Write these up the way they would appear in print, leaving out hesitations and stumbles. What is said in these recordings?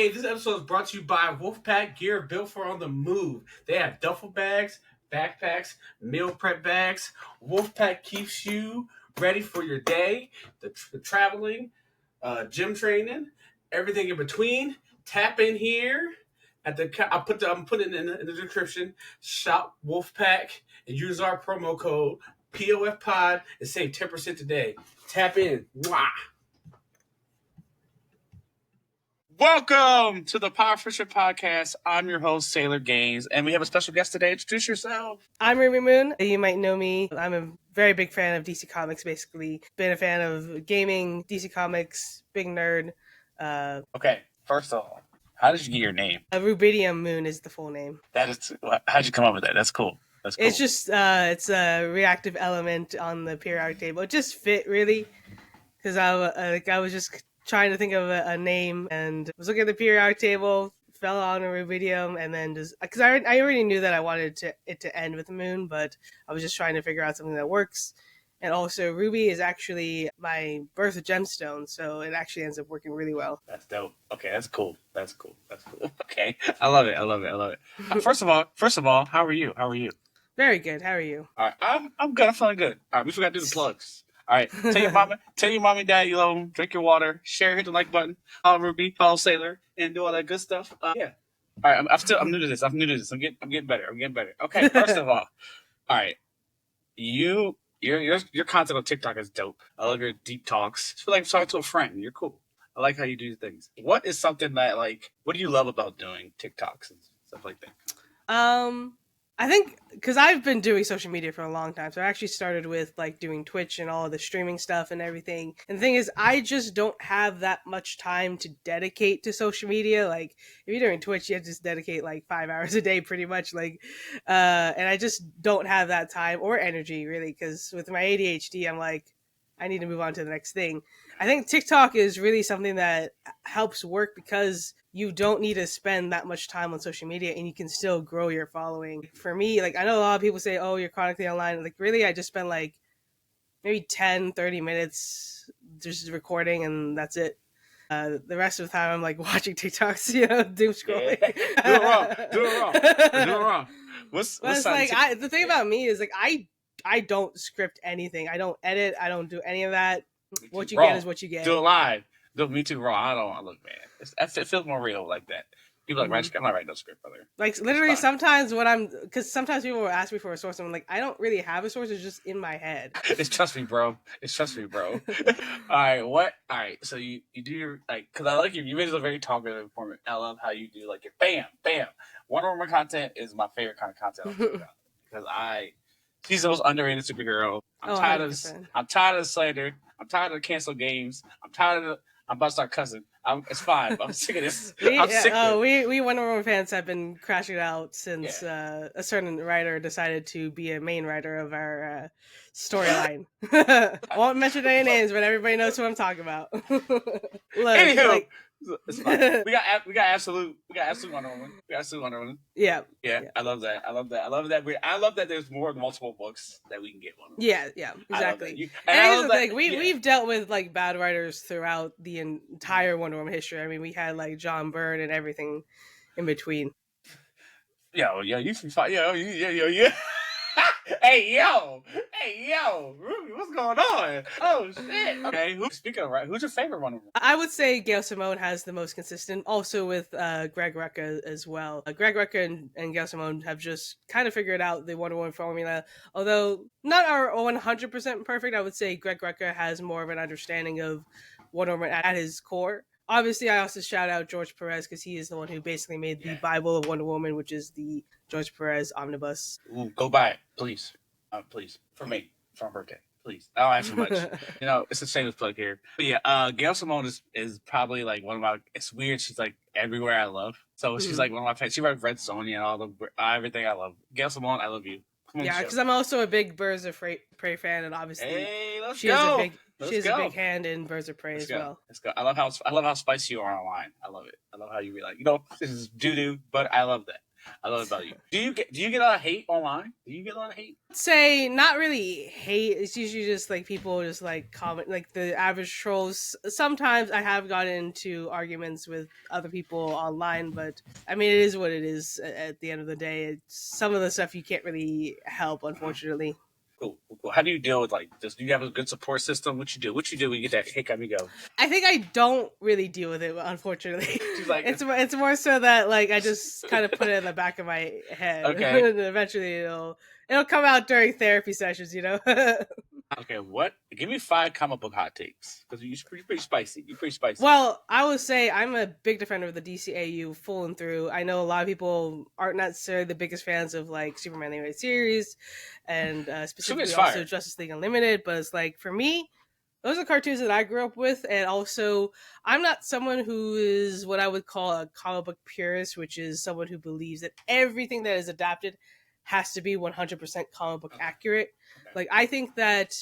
Hey, this episode is brought to you by Wolfpack Gear built for on the move. They have duffel bags, backpacks, meal prep bags. Wolfpack keeps you ready for your day, the traveling, gym training, everything in between. Tap in here at the. I'm putting it in the description. Shop Wolfpack and use our promo code POF Pod and save 10% today. Tap in. Mwah. Welcome to the Power Fisher Podcast. I'm your host, Sailor Gaines, and we have a special guest today. Introduce yourself. I'm Ruby Moon. You might know me. I'm a very big fan of DC Comics, basically. Been a fan of gaming, DC Comics, big nerd. Okay, first of all, how did you get your name? Rubidium Moon is the full name. How'd you come up with that? That's cool. That's cool. It's just, it's a reactive element on the periodic table. It just fit, really, because I was just trying to think of a name and was looking at the periodic table, fell on a rubidium, and then just because I already knew that I wanted it to end with moon, but I was just trying to figure out something that works. And also, ruby is actually my birth gemstone, so it actually ends up working really well. That's dope. Okay, that's cool. That's cool. Okay, I love it. First of all, how are you? Very good. How are you? All right, I'm good. I'm feeling good. All right, we forgot to do the plugs. All right, tell your mommy, dad you love them. Drink your water. Share, hit the like button. Follow Ruby, follow Sailor, and do all that good stuff. Yeah. All right, I'm new to this. I'm getting better. Okay, first of all right, your content on TikTok is dope. I love your deep talks. I feel like I'm talking to a friend. You're cool. I like how you do things. What is something that what do you love about doing TikToks and stuff like that? I think because I've been doing social media for a long time, so I actually started with doing Twitch and all of the streaming stuff and everything. And the thing is, I just don't have that much time to dedicate to social media. Like if you're doing Twitch, you have to just dedicate 5 hours a day, pretty much. And I just don't have that time or energy really, because with my ADHD, I'm I need to move on to the next thing. I think TikTok is really something that helps work because you don't need to spend that much time on social media and you can still grow your following. For me, I know a lot of people say, oh, you're chronically online. Really, I just spend maybe 10, 30 minutes just recording and that's it. The rest of the time I'm watching TikToks, doom scrolling. Yeah. Do it wrong. What's the thing about me is I don't script anything. I don't edit. I don't do any of that. What you get is what you get. Do it live. Do me too raw. I don't look, man. It feels more real like that. People I'm not writing no script, brother. Literally, sometimes because sometimes people will ask me for a source, and I'm I don't really have a source. It's just in my head. Trust me, bro. All right, what? All right, so you do your because I like you made it a very talkative informant. I love how you do your bam. Wonder Woman content is my favorite kind of content because she's the most underrated superhero. I'm tired of the slander. I'm tired of the canceled games. I'm about to start cussing. It's fine. I'm sick of this. We Wonder Woman fans have been crashing out since a certain writer decided to be a main writer of our storyline. I won't mention any names, but everybody knows who I'm talking about. Anywho, it's fine. We got absolute Wonder Woman. Wonder Woman. Yeah. I love that. I love that there's more than multiple books that we can get one. Yeah, exactly. And we've dealt with bad writers throughout the entire Wonder Woman history. I mean, we had John Byrne and everything in between. You can fight. Yeah. Hey yo, Ruby, what's going on? Oh shit. Okay, speaking of who's your favorite Wonder Woman? I would say Gail Simone has the most consistent. Also with Greg Rucka as well. Greg Rucka and Gail Simone have just kind of figured out the Wonder Woman formula. Although not our 100% perfect, I would say Greg Rucka has more of an understanding of Wonder Woman at his core. Obviously, I also shout out George Perez because he is the one who basically made the Bible of Wonder Woman, which is the George Perez omnibus. Ooh, go buy it, please. Please, for me, for my birthday. Please. I don't ask for much. It's a shameless plug here. But yeah, Gail Simone is probably one of my, it's weird. She's everywhere I love. So she's one of my fans. She wrote Red Sonja and all the everything I love. Gail Simone, I love you. Yeah, because I'm also a big Birds of Prey fan, and obviously she has a big hand in Birds of Prey as well. Let's go. I love how spicy you are online. I love it. I love how you be this is doo-doo, but I love that. I love it about you. Do you get a lot of hate online? Do you get a lot of hate? Say not really hate. It's usually just like people just like comment, like the average trolls. Sometimes I have gotten into arguments with other people online, but I mean it is what it is. At the end of the day, it's some of the stuff you can't really help, unfortunately. Cool, cool, cool. How do you deal with like this? Do you have a good support system? What you do? What you do when you get that hate? Come and go. I think I don't really deal with it, unfortunately. She's like, It's more so that like I just kind of put it in the back of my head, Okay. and eventually it'll come out during therapy sessions, you know. okay, what? Give me 5 comic book hot takes because you're pretty spicy. You're pretty spicy. Well, I would say I'm a big defender of the DCAU full and through. I know a lot of people aren't necessarily the biggest fans of like Superman the animated series, and specifically Superman's also fire. Justice League Unlimited. But it's like for me, those are cartoons that I grew up with, and also I'm not someone who is what I would call a comic book purist, which is someone who believes that everything that is adapted has to be 100% comic book accurate. Okay. Like I think that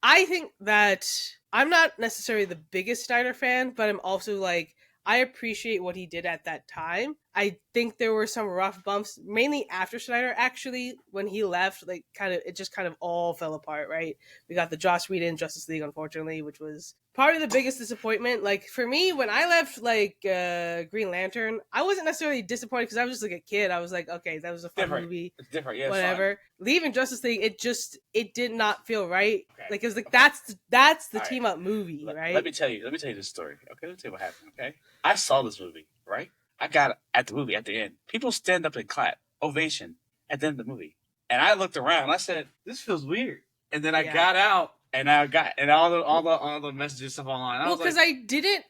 I'm not necessarily the biggest Snyder fan, but I'm also like I appreciate what he did at that time. I think there were some rough bumps, mainly after Snyder. Actually, when he left, like it just kind of all fell apart. Right? We got the Joss Whedon Justice League, unfortunately, which was probably the biggest disappointment. Like for me, when I left, like Green Lantern, I wasn't necessarily disappointed because I was just like a kid. I was like, okay, that was a fun movie. It's different, yeah. Whatever. Leaving Justice League, it did not feel right. Okay. Like it was like Okay. that's the All team up movie, right? Let me tell you this story. Okay, let me tell you what happened. Okay, I saw this movie. Right, I got at the movie at the end. People stand up and clap, ovation at the end of the movie, and I looked around. I said, "This feels weird." And then I got out, and all the messages stuff online. Well, because I didn't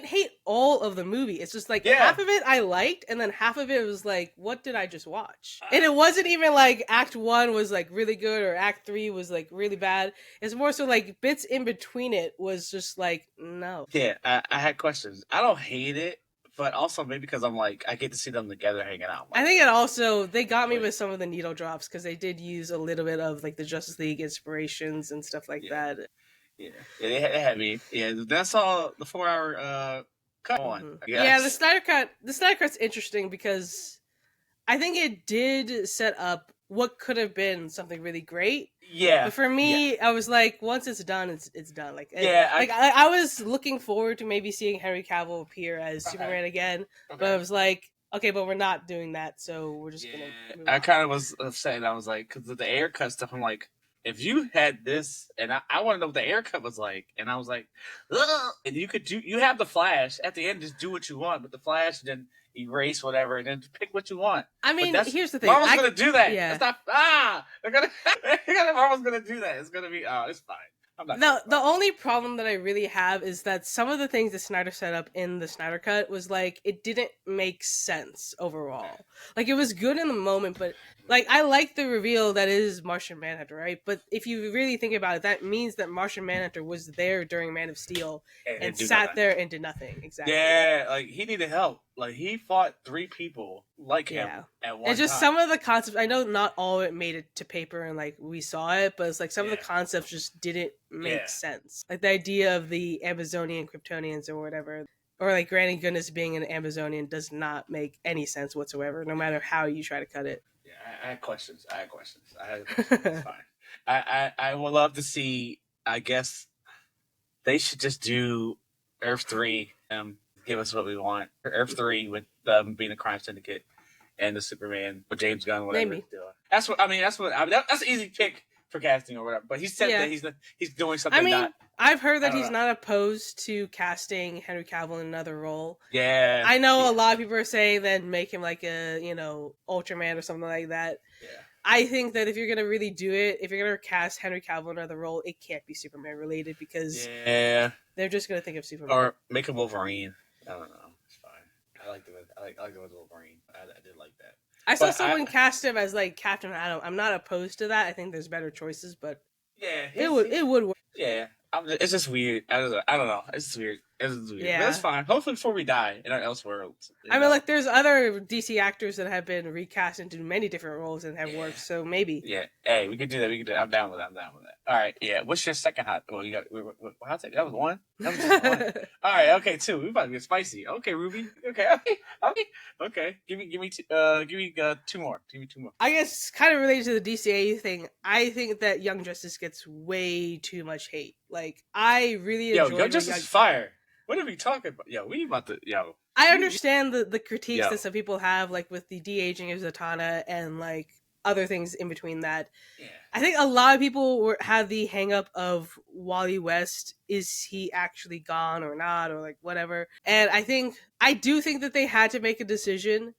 hate all of the movie. It's just like half of it I liked, and then half of it was like, what did I just watch? And it wasn't even like Act 1 was like really good or Act 3 was like really bad. It's more so like bits in between it was just like, no. Yeah, I had questions. I don't hate it, but also maybe because I'm like, I get to see them together hanging out. I think it also, they got me with some of the needle drops because they did use a little bit of like the Justice League inspirations and stuff like that. Yeah, they had me. Yeah, that's all the 4-hour cut on. Mm-hmm. Yeah, the Snyder Cut's interesting because I think it did set up what could have been something really great. Yeah. But for me, I was like, once it's done, it's done. Like, yeah, I was looking forward to maybe seeing Henry Cavill appear as Superman again, but I was like, okay, but we're not doing that, so we're just gonna. I kind of was upset. I was like, because of the air cut stuff, I'm like, if you had this, and I want to know what the air cut was like, and I was like, ugh! And you have the Flash at the end, just do what you want, but the Flash, and then erase whatever, and then pick what you want. I mean, here's the thing. Marvel's gonna do that. Yeah. It's not. They're gonna. Marvel's gonna do that. It's gonna be. Oh, it's fine. The only problem that I really have is that some of the things that Snyder set up in the Snyder Cut was like it didn't make sense overall. Like it was good in the moment, but like I like the reveal that is Martian Manhunter, right? But if you really think about it, that means that Martian Manhunter was there during Man of Steel and sat there and did nothing. Exactly. Yeah, like he needed help. Like he fought 3 people like him at one time. It's just some of the concepts. I know not all of it made it to paper and like we saw it, but it's like some of the concepts just didn't make sense. Like the idea of the Amazonian Kryptonians or whatever, or like Granny Goodness being an Amazonian does not make any sense whatsoever, no matter how you try to cut it. Yeah, I had questions. It's fine. I would love to see. I guess they should just do Earth 3. Give us what we want. Earth 3 with them being a crime syndicate and the Superman with James Gunn, whatever. Maybe. That's an easy pick for casting or whatever. But he said that he's doing something. I mean, I've heard that he's not opposed to casting Henry Cavill in another role. Yeah. I know a lot of people are saying that make him like a, Ultraman or something like that. Yeah. I think that if you're gonna really do it, if you're gonna cast Henry Cavill in another role, it can't be Superman related because they're just gonna think of Superman. Or make him Wolverine. I don't know. It's fine. I like the Wolverine. I did like that. I saw someone cast him as like Captain Atom. I'm not opposed to that. I think there's better choices, but it would work. Yeah, it's just weird. I don't know. It's just weird. Yeah, but that's fine. Hopefully, before we die in our Elseworlds. I mean, like there's other DC actors that have been recast into many different roles and have worked. So maybe. Yeah. Hey, we could do that. I'm down with that. All right, yeah. What's your second hot? Well, you got hot take. That was one. That was just one. All right, okay, two. We about to get spicy. Okay, Ruby. Okay, okay. Give me two more. Give me two more. I guess kind of related to the DCAU thing, I think that Young Justice gets way too much hate. Like, I really Yo, enjoy Young Justice is fire. What are we talking about? Yo, we about to I understand the critiques Yo. that some people have, like with the de-aging of Zatanna and like other things in between that. Yeah. I think a lot of people had the hang up of Wally West. Is he actually gone or not, or like whatever? And I do think that they had to make a decision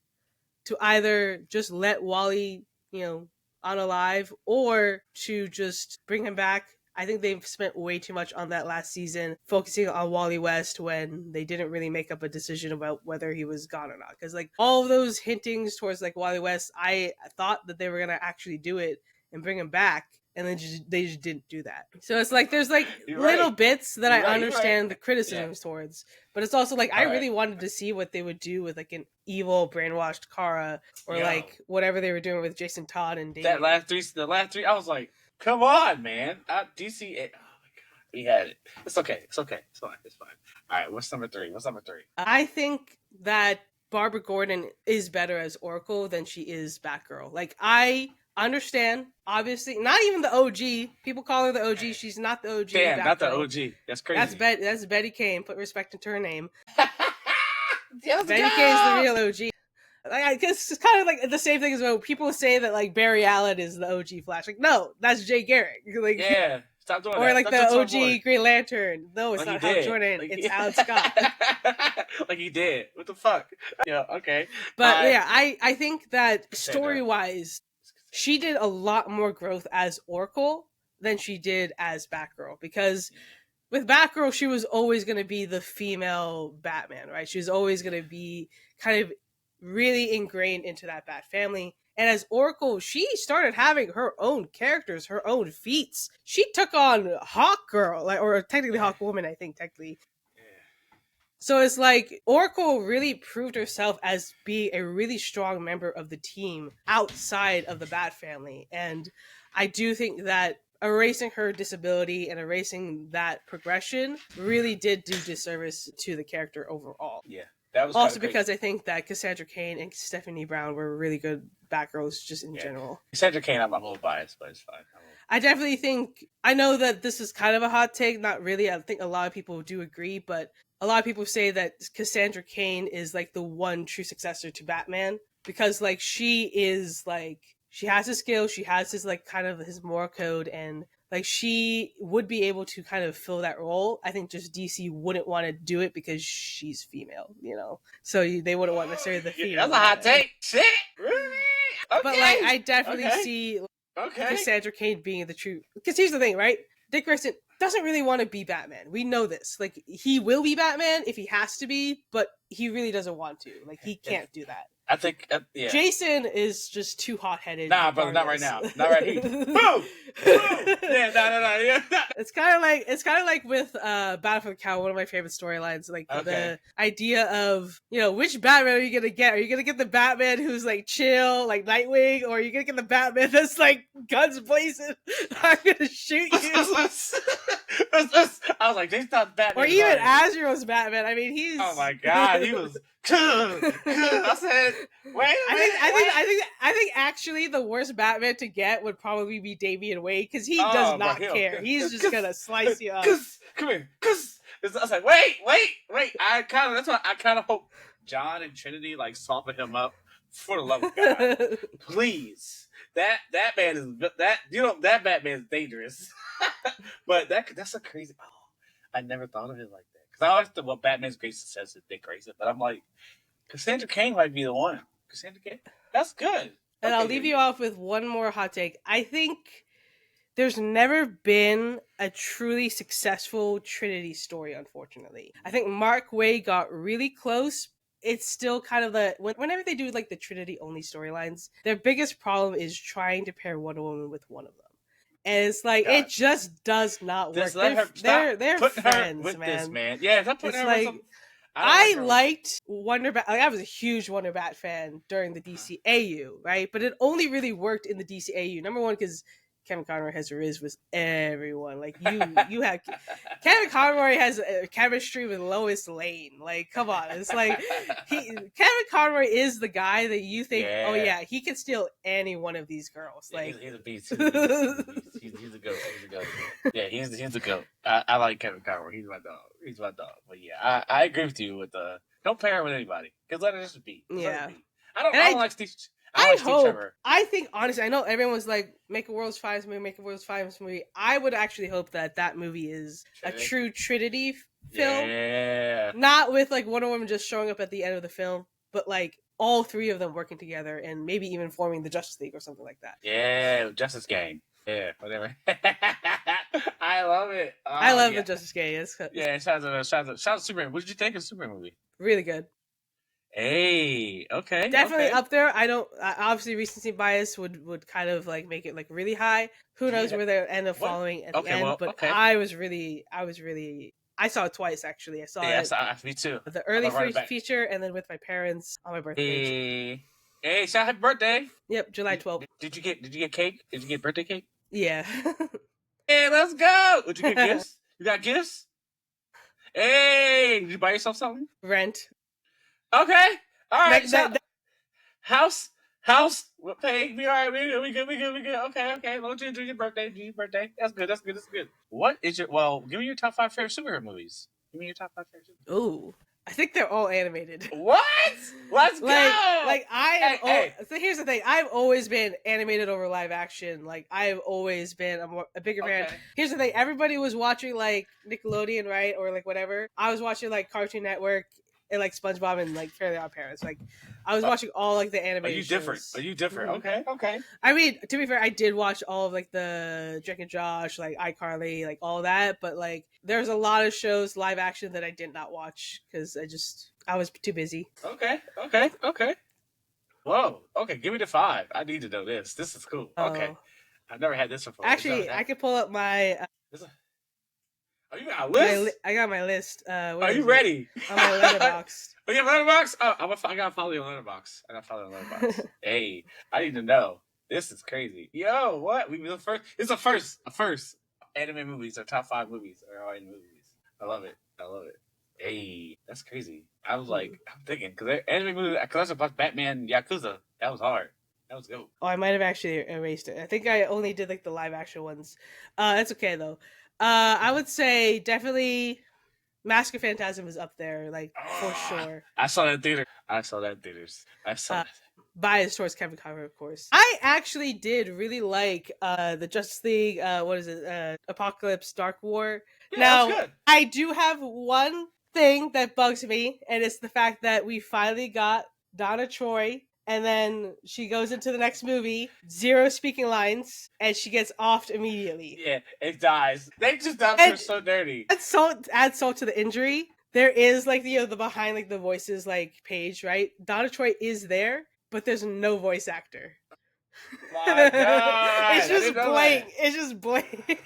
to either just let Wally, unalive, or to just bring him back. I think they've spent way too much on that last season, focusing on Wally West when they didn't really make up a decision about whether he was gone or not. Because like all of those hintings towards like Wally West, I thought that they were gonna actually do it and bring him back, and then they just didn't do that. So it's like there's like little bits that I understand the criticisms towards, but it's also like I really wanted to see what they would do with like an evil brainwashed Kara, or like whatever they were doing with Jason Todd and David. The last three, I was like, come on, man. DC. Oh my god, we had it. It's okay. It's fine. All right, what's number three? I think that Barbara Gordon is better as Oracle than she is Batgirl. Like, I understand, obviously, not even the OG. People call her the OG. She's not the OG. Damn, Batgirl. not the OG. That's crazy. That's Betty Kane. Put respect into her name. Betty Kane's the real OG. I guess it's kind of like the same thing as when people say that like Barry Allen is the OG Flash. Like, no, that's Jay Garrick. Like, yeah, stop doing or that. like the OG Green Lantern. No, it's like not Hal Jordan. It's Alan Scott. Like he did. What the fuck? Yeah, okay. But yeah, I think that story-wise, she did a lot more growth as Oracle than she did as Batgirl, because with Batgirl, she was always going to be the female Batman, right? She was always going to be kind of really ingrained into that Bat family. And as Oracle, she started having her own characters, her own feats. She took on Hawkgirl, or technically Hawkwoman, I think, technically. So it's like Oracle really proved herself as being a really strong member of the team outside of the Bat family. And I do think that erasing her disability and erasing that progression really did do disservice to the character overall. Yeah. That was also because I think that Cassandra Cain and Stephanie Brown were really good Batgirls just in general. Cassandra Cain, I'm a little biased, but it's fine. I definitely think, I know that this is kind of a hot take, not really. I think a lot of people do agree, but a lot of people say that Cassandra Cain is like the one true successor to Batman, because like she is like, she has his skill, she has his like kind of his moral code, and like she would be able to kind of fill that role. I think just DC wouldn't want to do it because she's female, so they wouldn't want necessarily the female. That's a hot take. Shit, really? Okay. But like I definitely see Cassandra Cain being the true, because here's the thing, right? Dick Grayson doesn't really want to be Batman. We know this. Like, he will be Batman if he has to be, but he really doesn't want to. Like, he can't do that. I think, Jason is just too hot-headed. Nah, brother, not right now. Not right here. Boom! Boom! Yeah, no. Yeah. It's kind of like with Battle for the Cowl, one of my favorite storylines. Like, the idea of, which Batman are you gonna get? Are you gonna get the Batman who's like chill, like Nightwing, or are you gonna get the Batman that's like guns blazing? I'm gonna shoot you. I was like, they thought Batman. Or even Azrael's Batman. I mean, he's. Oh my god, he was. I said, wait. I think actually the worst Batman to get would probably be Damian Wayne, because he does not care. He's just gonna slice you up. Come here. I was like, wait. That's why I kind of hope John and Trinity like soften him up, for the love of God, please. That man is that Batman is dangerous. But that's a crazy. Oh, I never thought of it like that, because I always thought, well, Batman's greatest success is Dick Grayson, but I'm like, Cassandra Cain might be the one. Cassandra Cain, that's good. And I'll leave you off with one more hot take. I think there's never been a truly successful Trinity story, unfortunately. I think Mark Waid got really close. It's still kind of whenever they do like the Trinity only storylines, their biggest problem is trying to pair Wonder Woman with one of them. And it's like, it just does not work. They're friends, with man. This, man. Yeah, stop putting her like, with some... I liked Wonder Bat. Like, I was a huge Wonder Bat fan during the DCAU, right? But it only really worked in the DCAU. Number one, because Kevin Conroy has riz with everyone. Like you have Kevin Conroy has a chemistry with Lois Lane. Like, come on, it's like Kevin Conroy is the guy that you think, oh Yeah. yeah, he can steal any one of these girls. Yeah, Like, he's a beast. He's a beast. He's a goat. He's a goat. Yeah, he's a goat. I like Kevin Conroy. He's my dog. He's my dog. But yeah, I agree with you with don't pair him with anybody because let it just be. Just let yeah. it be. I don't. And I don't like Steve. I I don't like Steve hope. Trevor. I think honestly, I know everyone's like, make a World's Finest movie, make a World's Finest movie. I would actually hope that movie is a Trinity? true Trinity film, Yeah. not with like Wonder Woman just showing up at the end of the film, but like all three of them working together and maybe even forming the Justice League or something like that. Yeah. Justice Gang. Yeah. Whatever. I love it. Oh, I love yeah. the Justice Gang. It's Yeah. Shout out to Superman. What did you think of the Superman movie? really good. Hey. Okay. Definitely okay. up there. Obviously recency bias would kind of like make it like really high. Who knows Yeah. where they end up What? following at Okay, the end? well, But okay. I saw it twice actually. I saw Yeah. it Me too. the early I'm running back. feature and then with my parents on my birthday. Hey, shout happy birthday! Yep, July 12th. Did you get cake? Did you get birthday cake? Yeah. Hey, let's go! Did you get gifts? You got gifts? Hey, did you buy yourself something? Rent. Okay, all right. That- House. We'll pay. We all right. We good. Okay. Well, do your birthday. That's good. That's good. What is your? Well, give me your top 5 favorite superhero movies. Give me your top 5 favorite superhero. Ooh. I think they're all animated. What? Let's go. Like I am. Hey. So here's the thing. I've always been animated over live action. Like I've always been a bigger fan. Okay. Here's the thing. Everybody was watching like Nickelodeon, right, or like whatever. I was watching like Cartoon Network and like SpongeBob and like Fairly Odd Parents. Like I was watching all like the Are animated. you different? shows. Are you different? Mhm. Okay. I mean, to be fair, I did watch all of like the Drake and Josh, like iCarly, like all that. But like, there's a lot of shows live action that I did not watch because I was too busy. Okay. Whoa. Okay, give me the 5. I need to know this. This is cool. Okay. Oh. I've never had this before. Actually, I could pull up my. Are you got a list? I got my list. Are you ready? On my letterbox. Oh, you have Letterboxd? Oh, I gotta follow you on Letterboxd. Hey, I need to know. This is crazy. Yo, what? It's a first. Anime movies or top 5 movies or all anime movies. I love it. Hey, that's crazy. I was like, I'm thinking because anime movies. Because I watched Batman and Yakuza. That was hard. That was good. Oh, I might have actually erased it. I think I only did like the live action ones. That's okay though. I would say definitely Mask of Phantasm is up there, like for sure. I saw that in theater. I saw that. Bias towards Kevin Conroy, of course. I actually did really like the Justice League. What is it? Apocalypse Dark War. Yeah, now, that's good. I do have one thing that bugs me, and it's the fact that we finally got Donna Troy. And then she goes into the next movie, 0 speaking lines, and she gets offed immediately. Yeah, it dies. They just dubbed her so dirty. Add salt to the injury. There is like the behind like the voices like page, right? Donna Troy is there, but there's no voice actor. My God, it's just blank. It's just blank.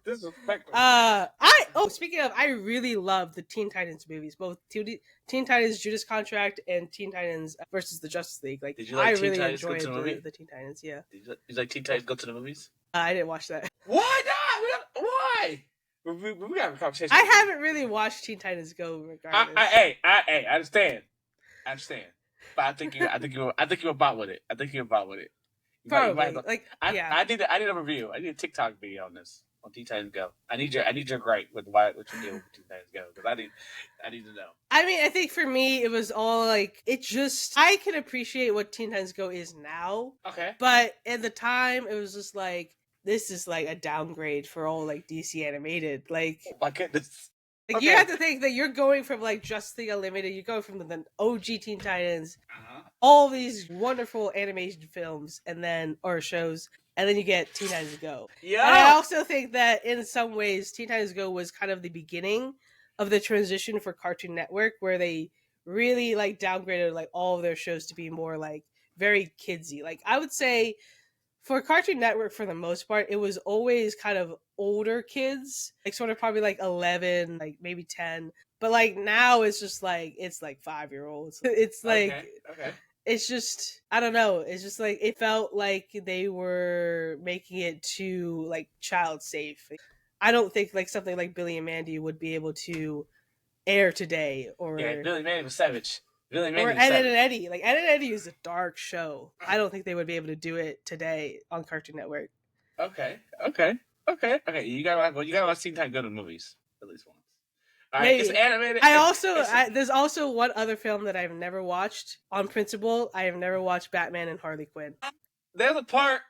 Disrespectful. Speaking of, I really love the Teen Titans movies, both Teen Titans Judas Contract and Teen Titans versus the Justice League. Like, Did you like I Teen really Titans enjoyed Go to the movie? the Teen Titans. Yeah. Did you like Teen Titans Go to the Movies? I didn't watch that. Why not? Why? We got a conversation. I haven't really watched Teen Titans Go. Regardless, I understand. But I think you're about with it. Probably. I need a review. I need a TikTok video on this on Teen Titans Go. I need your gripe with what you did with Teen Titans Go because I need to know. I mean, I think for me it was all like I can appreciate what Teen Titans Go is now. Okay. But at the time it was just like this is like a downgrade for all like DC animated. Like, oh my goodness. Like Okay. you have to think that you're going from like Justice League Unlimited, you're going from the OG Teen Titans, all these wonderful animation films or shows, and then you get Teen Titans Go. Yeah. And I also think that in some ways Teen Titans Go was kind of the beginning of the transition for Cartoon Network, where they really like downgraded like all of their shows to be more like very kidsy. Like I would say for Cartoon Network, for the most part, it was always kind of older kids, like sort of probably like 11, like maybe 10. But like now it's just like, it's like 5-year-olds. It's like, Okay. it's just, I don't know. It's just like it felt like they were making it too like child safe. I don't think like something like Billy and Mandy would be able to air today, Yeah, or Billy Mandy was savage. Billy Mandy was Ed, Ed savage. and Eddie. Like Ed and Eddie is a dark show. I don't think they would be able to do it today on Cartoon Network. Okay. You gotta watch Teen Time Go to movies at least once. All right, it's Maybe. animated. There's also one other film that I've never watched on principle. I have never watched Batman and Harley Quinn. There's a part.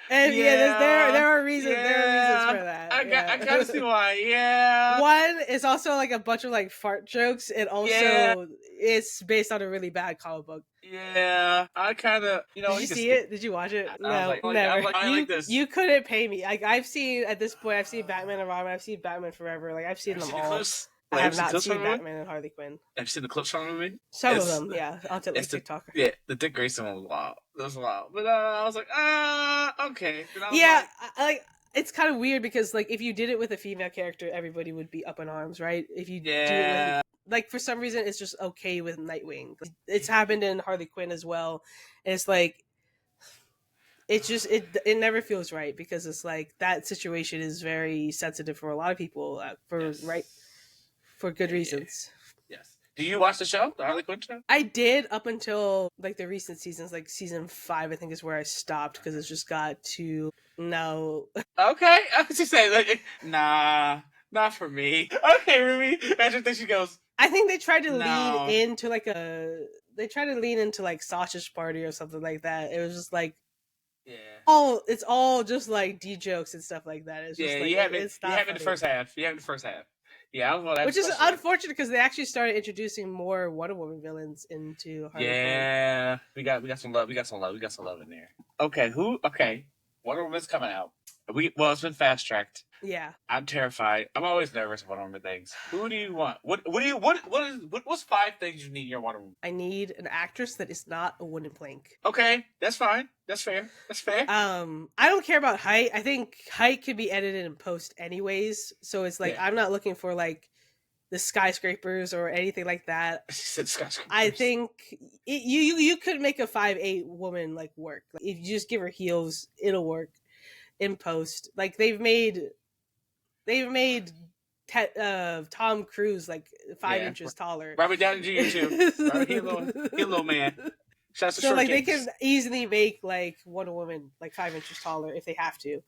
And there are reasons. Yeah. There are reasons for that. I kind of see why. Yeah. One is also like a bunch of like fart jokes, and also it's based on a really bad comic book. Yeah, I kind of, Did you see it? Did you watch it? No, never. I like this. You couldn't pay me. Like I've seen at this point, I've seen Batman and Robin. I've seen Batman Forever. Like I've seen them all. I have not seen Batman and Harley Quinn. Have you seen the clips from the movie? Some of them, yeah. I'll tell TikTok. Yeah, the Dick Grayson one was wild. That was wild. But I was like, okay. Yeah, like it's kind of weird because like if you did it with a female character, everybody would be up in arms, right? If you do it with like for some reason it's just okay with Nightwing. It's happened in Harley Quinn as well. And it's like it's just it never feels right because it's like that situation is very sensitive for a lot of people for good reasons. Yes. Do you watch the show, the Harley Quinn show? I did up until like the recent seasons, like season 5, I think is where I stopped because it just got too no. Okay, I was just saying, like, nah, not for me. Okay, Ruby. Imagine that she goes. I think they tried to lean into like Sausage Party or something like that. It was just like, it's all just like D jokes and stuff like that. It's just like, you have it in the first half. Yeah, which is unfortunate because they actually started introducing more Wonder Woman villains into Harley Quinn. We got some love. We got some love in there. Okay, Wonder Woman's coming out. It's been fast tracked. Yeah, I'm terrified. I'm always nervous about Wonder Woman things. Who do you want? What's 5 things you need in your Wonder Woman? I need an actress that is not a wooden plank. Okay, that's fine. That's fair. I don't care about height. I think height can be edited in post anyways. So it's like I'm not looking for like the skyscrapers or anything like that. I think you could make a 5'8" woman like work. Like, if you just give her heels, it'll work in post. Like they've made Tom Cruise like 5 inches taller. Robert Downey Jr. too. He a little man. So like they can easily make like Wonder Woman like 5 inches taller if they have to.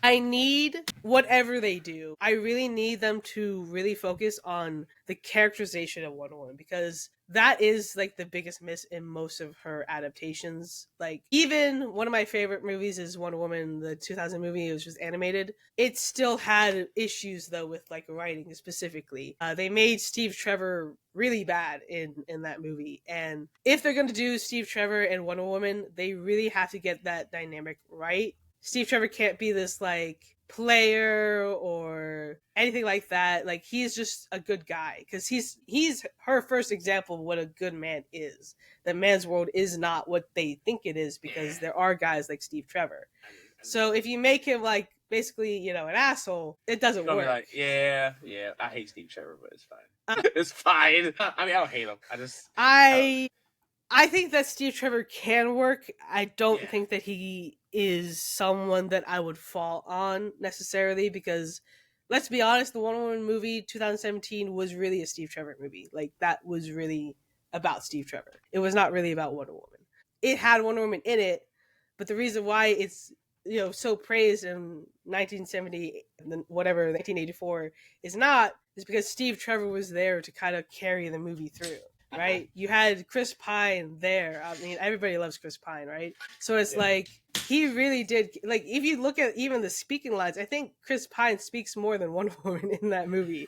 I need whatever they do. I really need them to really focus on the characterization of Wonder Woman because that is like the biggest miss in most of her adaptations. Like even one of my favorite movies is Wonder Woman, the 2000 movie. It was just animated. It still had issues though with like writing specifically. They made Steve Trevor really bad in that movie. And if they're going to do Steve Trevor and Wonder Woman, they really have to get that dynamic right. Steve Trevor can't be this like player or anything like that. Like he's just a good guy because he's her first example of what a good man is. The man's world is not what they think it is because there are guys like Steve Trevor. So if you make him like basically, an asshole, it doesn't work. Like, I hate Steve Trevor, but it's fine. It's fine. I mean, I don't hate him. I think that Steve Trevor can work. I don't think that he is someone that I would fall on necessarily because, let's be honest, the Wonder Woman movie 2017 was really a Steve Trevor movie. Like, that was really about Steve Trevor. It was not really about Wonder Woman. It had Wonder Woman in it, but the reason why it's so praised in 1970 and then 1984 is because Steve Trevor was there to kind of carry the movie through. Right? You had Chris Pine there. I mean, everybody loves Chris Pine, right? So it's like, he really did. Like, if you look at even the speaking lines, I think Chris Pine speaks more than Wonder Woman in that movie.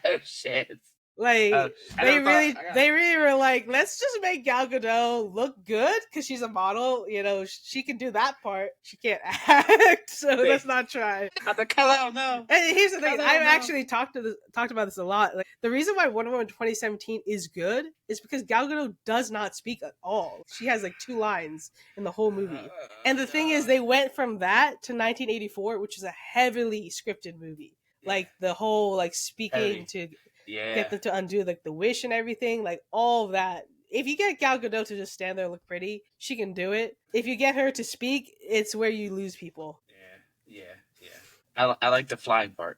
Oh, shit. Like, they really were like, let's just make Gal Gadot look good because she's a model. She can do that part. She can't act, so let's not try. No. And here's the thing: I've actually talked about this a lot. Like, the reason why Wonder Woman 2017 is good is because Gal Gadot does not speak at all. She has like 2 lines in the whole movie. And the thing is, they went from that to 1984, which is a heavily scripted movie. Like the whole like speaking to. get them to undo like the wish and everything, like all of that. If you get Gal Gadot to just stand there and look pretty, she can do it. If you get her to speak, it's where you lose people. Yeah. I like the flying part.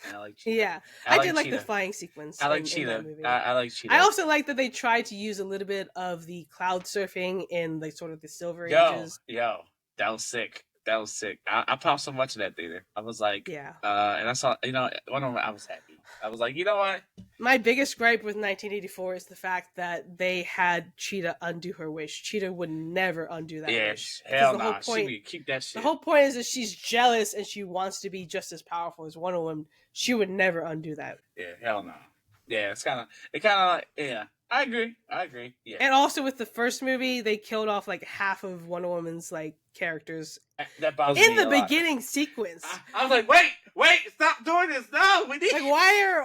And I like Cheetah. Yeah, I did like the flying sequence. I like in Cheetah. that movie. I like Cheetah. I also like that they tried to use a little bit of the cloud surfing in like sort of the Silver Ages. Yo, that was sick. That was sick. I popped so much in that theater. I was like, yeah. And I saw, one of them, I was happy. I was like, you know what? My biggest gripe with 1984 is the fact that they had Cheetah undo her wish. Cheetah would never undo that wish. Hell nah. She would keep that shit. The whole point is that she's jealous and she wants to be just as powerful as Wonder Woman. She would never undo that. Yeah, hell no. Yeah, it kind of like, yeah. I agree. Yeah. And also with the first movie, they killed off like half of Wonder Woman's like characters that bothers in me the beginning sequence. I was like, wait, stop doing this. No, we need. Like, why are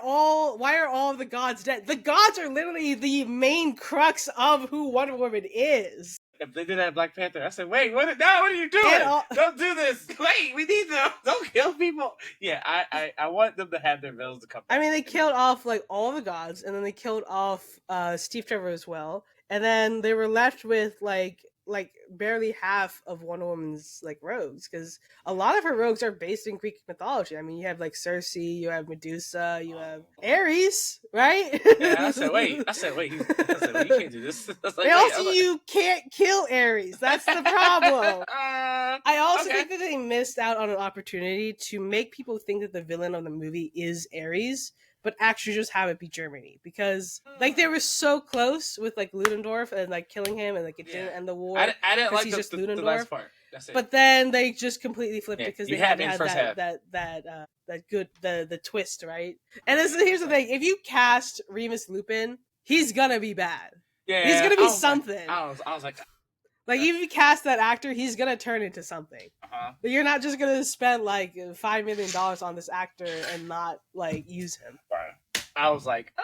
all of the gods dead? The gods are literally the main crux of who Wonder Woman is. If they did that Black Panther, I said, wait, what are you doing? Don't do this. Wait, we need to. Don't kill people. Yeah, I want them to have their villains to come back. I mean, they killed off like all the gods, and then they killed off Steve Trevor as well, and then they were left with like barely half of Wonder Woman's like rogues, because a lot of her rogues are based in Greek mythology. I mean, you have like Circe, you have Medusa, you have Ares, right? Yeah, I said, wait, you can't do this. You can't kill Ares. That's the problem. I also think that they missed out on an opportunity to make people think that the villain of the movie is Ares, but actually just have it be Germany, because like they were so close with like Ludendorff and like killing him, and like it didn't end the war. I didn't like the last part. That's it. But then they just completely flipped it because they had the twist, right? And here's the thing: if you cast Remus Lupin, he's gonna be bad. Yeah, he's gonna be something. I was like, if you cast that actor, he's gonna turn into something. But you're not just gonna spend like $5 million on this actor and not like use him. Right. I was like,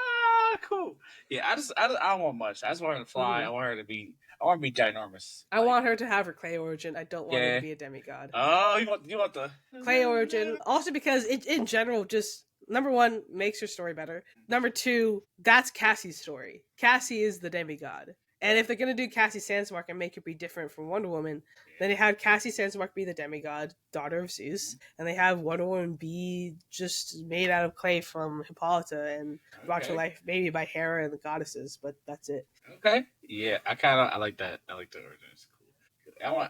cool. Yeah, I don't want much. I just want her to fly. I want her to be ginormous. I want her to have her clay origin. I don't want her to be a demigod. Oh, you want the clay origin? Also because it in general just, number one, makes her story better. Number two, that's Cassie's story. Cassie is the demigod. And if they're going to do Cassie Sandsmark and make it be different from Wonder Woman, then they have Cassie Sandsmark be the demigod, daughter of Zeus, and they have Wonder Woman be just made out of clay from Hippolyta and brought to life maybe by Hera and the goddesses, but that's it. Okay. Yeah, I like that. I like the origin. It's cool.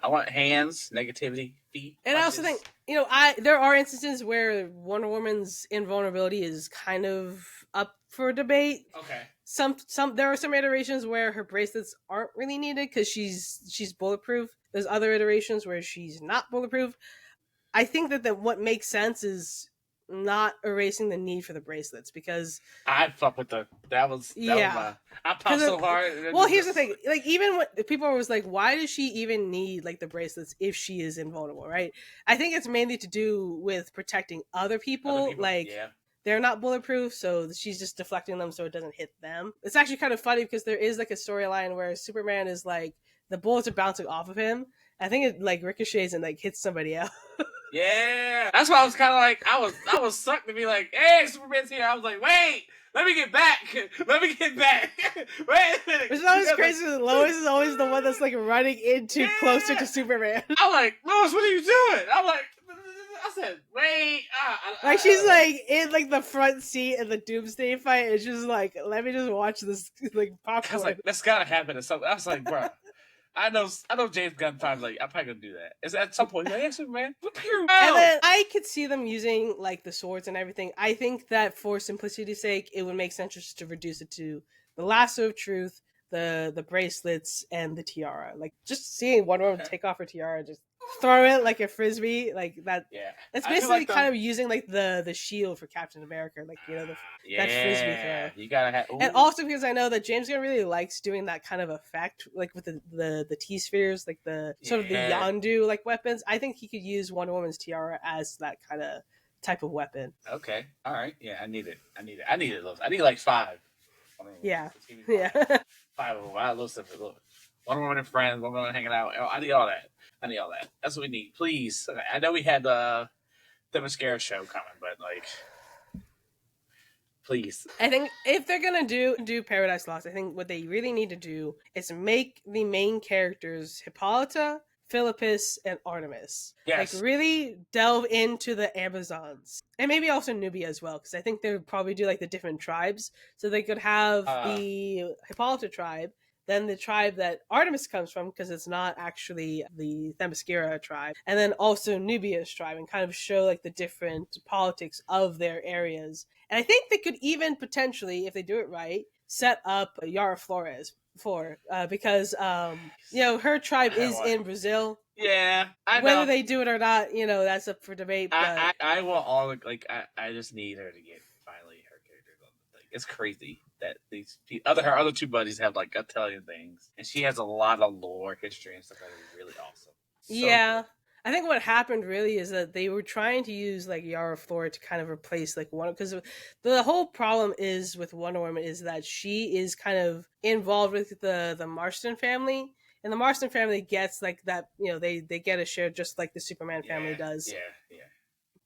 I want hands, negativity, feet. And punches. I also think, there are instances where Wonder Woman's invulnerability is kind of up for debate. Okay. There are some iterations where her bracelets aren't really needed because she's bulletproof. There's other iterations where she's not bulletproof. I think that what makes sense is not erasing the need for the bracelets, because I fuck with I popped so hard. Well, here's the thing: like, even when people was like, "Why does she even need like the bracelets if she is invulnerable?" Right? I think it's mainly to do with protecting other people. Like, they're not bulletproof, so she's just deflecting them so it doesn't hit them. It's actually kind of funny because there is like a storyline where Superman is like, the bullets are bouncing off of him. I think it like ricochets and like hits somebody else. Yeah, that's why I was kind of like, I was sucked to be like, hey, Superman's here. I was like, wait, let me get back. Wait a minute. It's always crazy that Lois is always the one that's like running into closer to Superman. I'm like, Lois, what are you doing? I'm like, I said, wait. Like, she's like in like the front seat in the Doomsday fight. It's just like, let me just watch this like popcorn. I was like, that's gotta happen at some. I was like, bro. I know James Gunn probably like, I'm probably gonna do that. It's at some point, like, yeah, Superman. And then I could see them using like the swords and everything. I think that for simplicity's sake, it would make sense just to reduce it to the lasso of truth, the bracelets, and the tiara. Like, just seeing Wonder Woman take off her tiara, just throw it like a frisbee, like that. Yeah, it's basically like kind of using like the shield for Captain America, like, you know, that frisbee throw. You gotta have, and also because I know that James Gunn really likes doing that kind of effect, like with the T spheres, like the sort of the Yondu like weapons. I think he could use Wonder Woman's tiara as that kind of type of weapon. Okay, all right, yeah, I need it. I needed those. I need like 5. Yeah. 5 of them. I love stuff. Wonder Woman and friends. Wonder Woman hanging out. I need all that. That's what we need. Please. I know we had the mascara show coming, but like, Please. I think if they're gonna do Paradise Lost, I think what they really need to do is make the main characters Hippolyta, Philippus, and Artemis. Like Yes. really delve into the Amazons. And maybe also Nubia as well, because I think they would probably do like the different tribes. So they could have the Hippolyta tribe, then the tribe that Artemis comes from, because it's not actually the Themyscira tribe, and then also Nubia's tribe, and kind of show like the different politics of their areas. And I think they could even potentially, if they do it right, set up Yara Flores because her tribe is in Brazil. Yeah, I know. Whether they do it or not, that's up for debate. But I will all like. I just need her to get finally her character on the thing. It's crazy that her other two buddies have like Italian things, and she has a lot of lore, history, and stuff that is really awesome. So yeah. Good. I think what happened really is that they were trying to use like Yara Flora to kind of replace like Wonder, because the whole problem is with Wonder Woman is that she is kind of involved with the Marston family, and the Marston family gets like that, they get a share just like the Superman family does. Yeah.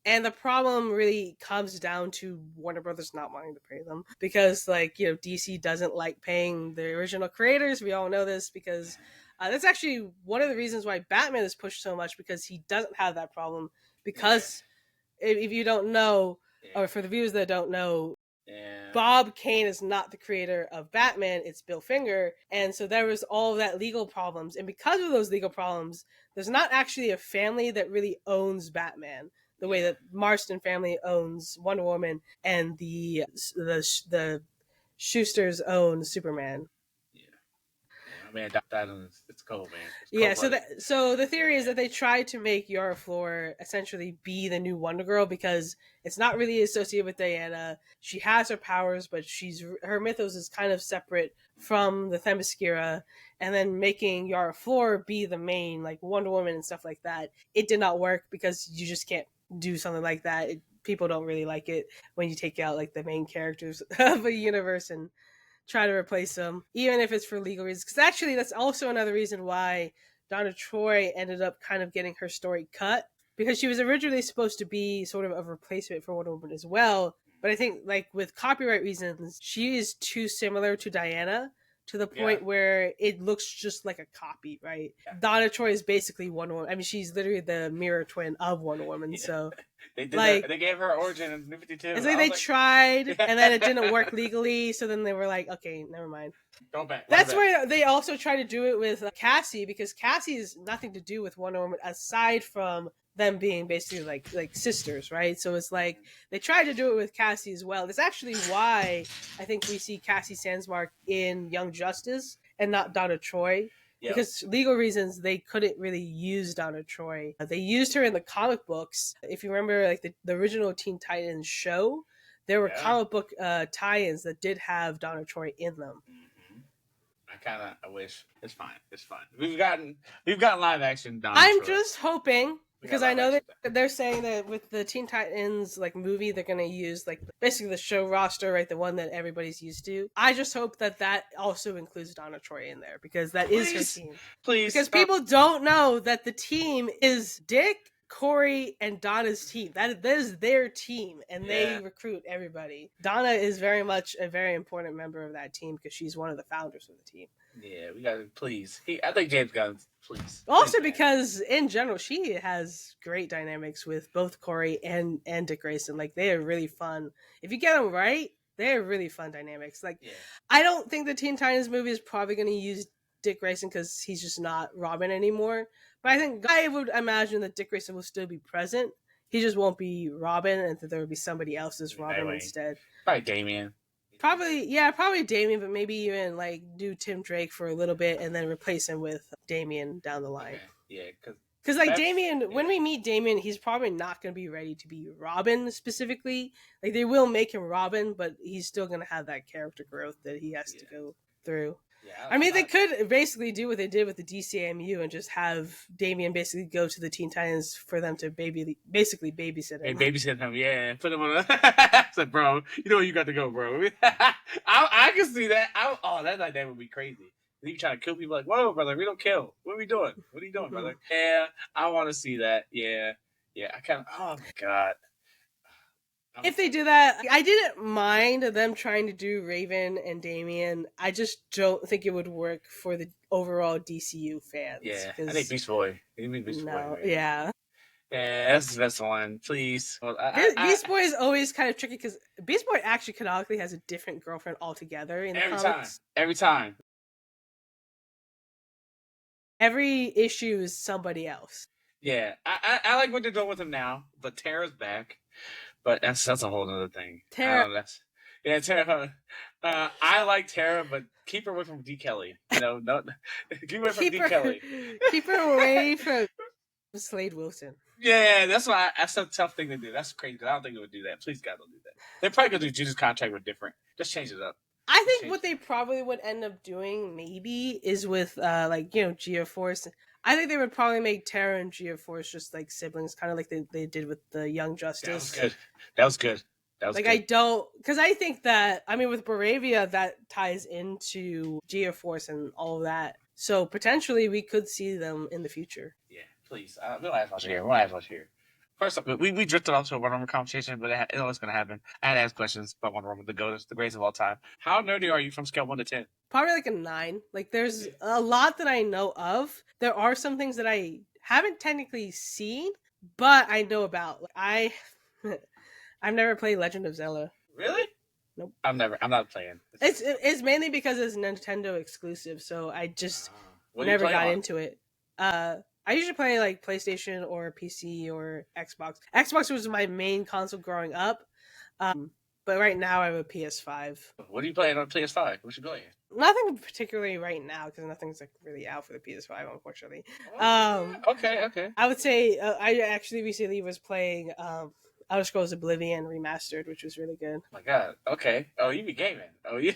And the problem really comes down to Warner Brothers not wanting to pay them, because DC doesn't like paying the original creators. We all know this because that's actually one of the reasons why Batman is pushed so much, because he doesn't have that problem. Because if you don't know, or for the viewers that don't know, Bob Kane is not the creator of Batman, it's Bill Finger. And so there was all of that legal problems. And because of those legal problems, there's not actually a family that really owns Batman the way that Marston family owns Wonder Woman and the Schusters own Superman. Man, it's cold, man. It's cold, so the theory is that they tried to make Yara Flor essentially be the new Wonder Girl, because it's not really associated with Diana. She has her powers, but her mythos is kind of separate from the Themyscira. And then making Yara Flor be the main like Wonder Woman and stuff like that, it did not work, because you just can't do something like that. People don't really like it when you take out like the main characters of a universe and try to replace them, even if it's for legal reasons. Because actually, that's also another reason why Donna Troy ended up kind of getting her story cut, because she was originally supposed to be sort of a replacement for Wonder Woman as well. But I think, like, with copyright reasons, she is too similar to Diana to the point where it looks just like a copy, right? Yeah. Donna Troy is basically Wonder Woman. I mean, she's literally the mirror twin of Wonder Woman, so... They gave her origin in New 52. It's like they tried, and then it didn't work legally, so then they were like, okay, never mind. Go back. That's where they also try to do it with Cassie, because Cassie has nothing to do with Wonder Woman aside from them being basically like sisters, right? So it's like they tried to do it with Cassie as well. That's actually why I think we see Cassie Sandsmark in Young Justice and not Donna Troy. Yep. Because legal reasons, they couldn't really use Donna Troy. They used her in the comic books. If you remember, like the original Teen Titans show, there were comic book tie-ins that did have Donna Troy in them. Mm-hmm. I wish it's fine. We've gotten live action Donna I'm Troy. Just hoping. Because I know that they're saying that with the Teen Titans like movie, they're going to use like basically the show roster, right? The one that everybody's used to. I just hope that also includes Donna Troy in there, because that is her team. Please. Because people don't know that the team is Dick, Corey, and Donna's team. That is their team, and they recruit everybody. Donna is very much a very important member of that team, because she's one of the founders of the team. Yeah, we got to please. I think James Gunn, please. Also, because in general, she has great dynamics with both Corey and Dick Grayson. Like, they are really fun. If you get them right, they're really fun dynamics. Like, I don't think the Teen Titans movie is probably going to use Dick Grayson because he's just not Robin anymore. But I would imagine that Dick Grayson will still be present. He just won't be Robin, and that there will be somebody else's Robin instead. Probably Damian. Probably Damian, but maybe even like do Tim Drake for a little bit and then replace him with Damian down the line. Yeah, because like Damian, when we meet Damian, he's probably not going to be ready to be Robin specifically. Like, they will make him Robin, but he's still going to have that character growth that he has to go through. Yeah, I mean, they could basically do what they did with the DCAMU and just have Damian basically go to the Teen Titans for them to basically babysit him. And babysit him, yeah. Put him on I said, bro, you know where you got to go, bro. I can see that. That dynamic would be crazy. You trying to kill people like, whoa, brother, we don't kill. What are we doing? What are you doing, brother? Yeah, I want to see that. Yeah. I kind of, oh, my God. If they do that, I didn't mind them trying to do Raven and Damian. I just don't think it would work for the overall DCU fans. Yeah, I think Beast Boy. You mean Beast Boy? No, Man. yeah. Yeah, that's the best one. Please. Well, Beast Boy is always kind of tricky because Beast Boy actually canonically has a different girlfriend altogether in the comics. Every time. Every issue is somebody else. Yeah, I like what they're doing with him now, but Tara's back. But that's a whole other thing. Tara. Tara. I like Tara, but keep her away from D. Kelly. No, keep her away from D. Kelly. Keep her away from Slade Wilson. Yeah, that's why that's a tough thing to do. That's crazy. I don't think they would do that. Please, God, don't do that. They're probably gonna do Jesus contract with different. Just change it up. I think what they probably would end up doing maybe is with Geoforce. I think they would probably make Tara and Geoforce just like siblings, kind of like they did with the Young Justice. That was good. I don't, because I think that, I mean, with Bravia, that ties into Geoforce and all of that. So potentially we could see them in the future. Yeah, please. We'll ask much here. First up, we drifted off to a Wonder Woman conversation, but it was going to happen. I had to ask questions about Wonder Woman, the greatest of all time. How nerdy are you from scale 1 to 10? Probably like a 9. Like, there's a lot that I know of. There are some things that I haven't technically seen, but I know about. I've never played Legend of Zelda. Really? Nope. I'm not playing. It's mainly because it's Nintendo exclusive, so I just never got into it. I usually play like PlayStation or PC or Xbox. Xbox was my main console growing up, but right now I have a PS5. What are you playing on PS5? What you playing? Nothing particularly right now because nothing's like really out for the PS5, unfortunately. Okay. I would say I actually recently was playing Elder Scrolls Oblivion Remastered, which was really good. Oh my God. Okay. Oh, you be gaming. Oh, yeah.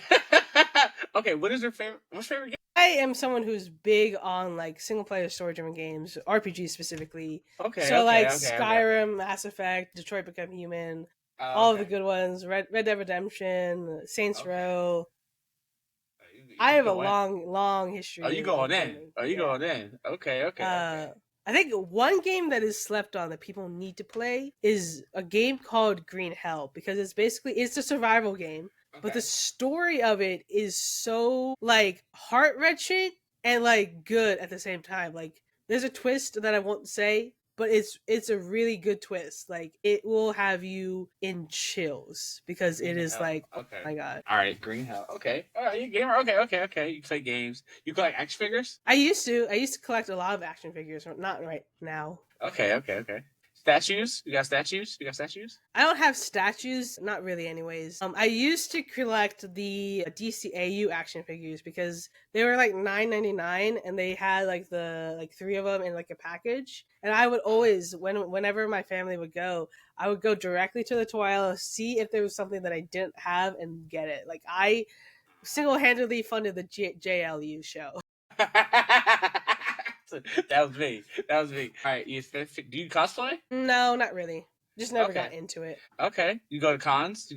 Okay. What's your favorite game? I am someone who's big on like single player story driven games, RPGs specifically. Okay. So Skyrim, Mass Effect, Detroit Become Human, all of the good ones, Red Dead Redemption, Saints Row. I have a long history. Are you going in? Going in? Okay. I think one game that is slept on that people need to play is a game called Green Hell, because it's a survival game. Okay. But the story of it is so like heart-wrenching and like good at the same time. Like there's a twist that I won't say, but it's a really good twist. Like it will have you in chills because it is like, okay. Oh my God. All right, Green Hell. Okay. All right, you gamer. Okay. You play games. You collect action figures? I used to collect a lot of action figures, not right now. Okay. Statues? You got statues? I don't have statues, not really anyways. I used to collect the DCAU action figures because they were like $9.99 and they had like the 3 of them in like a package. And I would always, whenever my family would go, I would go directly to the toy aisle, see if there was something that I didn't have and get it. Like I single-handedly funded the JLU show. That was me. All right, do you cosplay? No, not really. Just never got into it. Okay. You go to cons?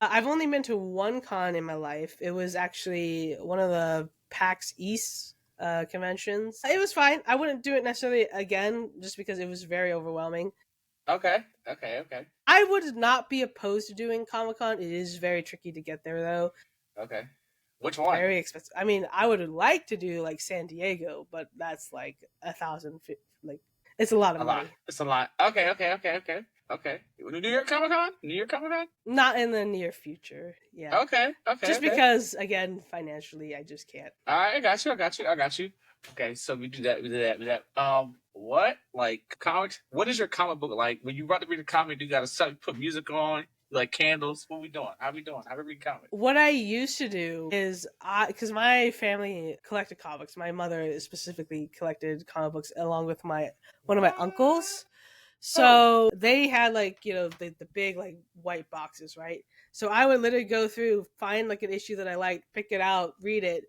I've only been to one con in my life. It was actually one of the PAX East conventions. It was fine. I wouldn't do it necessarily again just because it was very overwhelming. Okay. I would not be opposed to doing Comic-Con. It is very tricky to get there, though. Okay. Which one? Very expensive. I mean, I would like to do like San Diego, but that's like $1,000. Like, it's a lot of money. It's a lot. Okay. New York Comic Con? Not in the near future. Yeah. Okay. Just because, again, financially, I just can't. All right, I got you. Okay, so we do that. What like comics? What is your comic book like? When you about to read a comic, you gotta put music on. Like candles. What we doing? How we read comics? What I used to do is because my family collected comics. My mother specifically collected comic books along with one of my uncles. So they had like, the big like white boxes, right? So I would literally go through, find like an issue that I liked, pick it out, read it,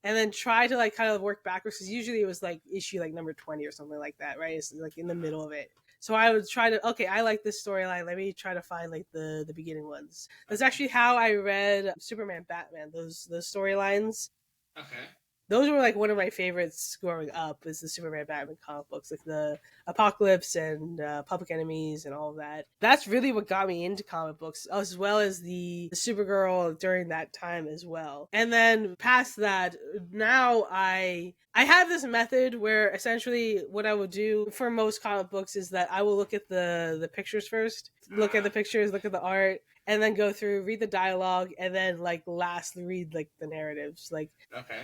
and then try to like kind of work backwards, because usually it was like issue like number 20 or something like that, right? It's like in the middle of it. So I would try to, I like this storyline. Let me try to find like the beginning ones. That's actually how I read Superman, Batman, those storylines. Okay. those were like one of my favorites growing up, is the Superman Batman comic books, like the Apocalypse and Public Enemies and all of that. That's really what got me into comic books, as well as the Supergirl during that time as well. And then past that, now I have this method where essentially what I will do for most comic books is that I will look at the pictures first, look at the pictures, look at the art, and then go through, read the dialogue, and then like lastly read like the narratives. Like, Okay.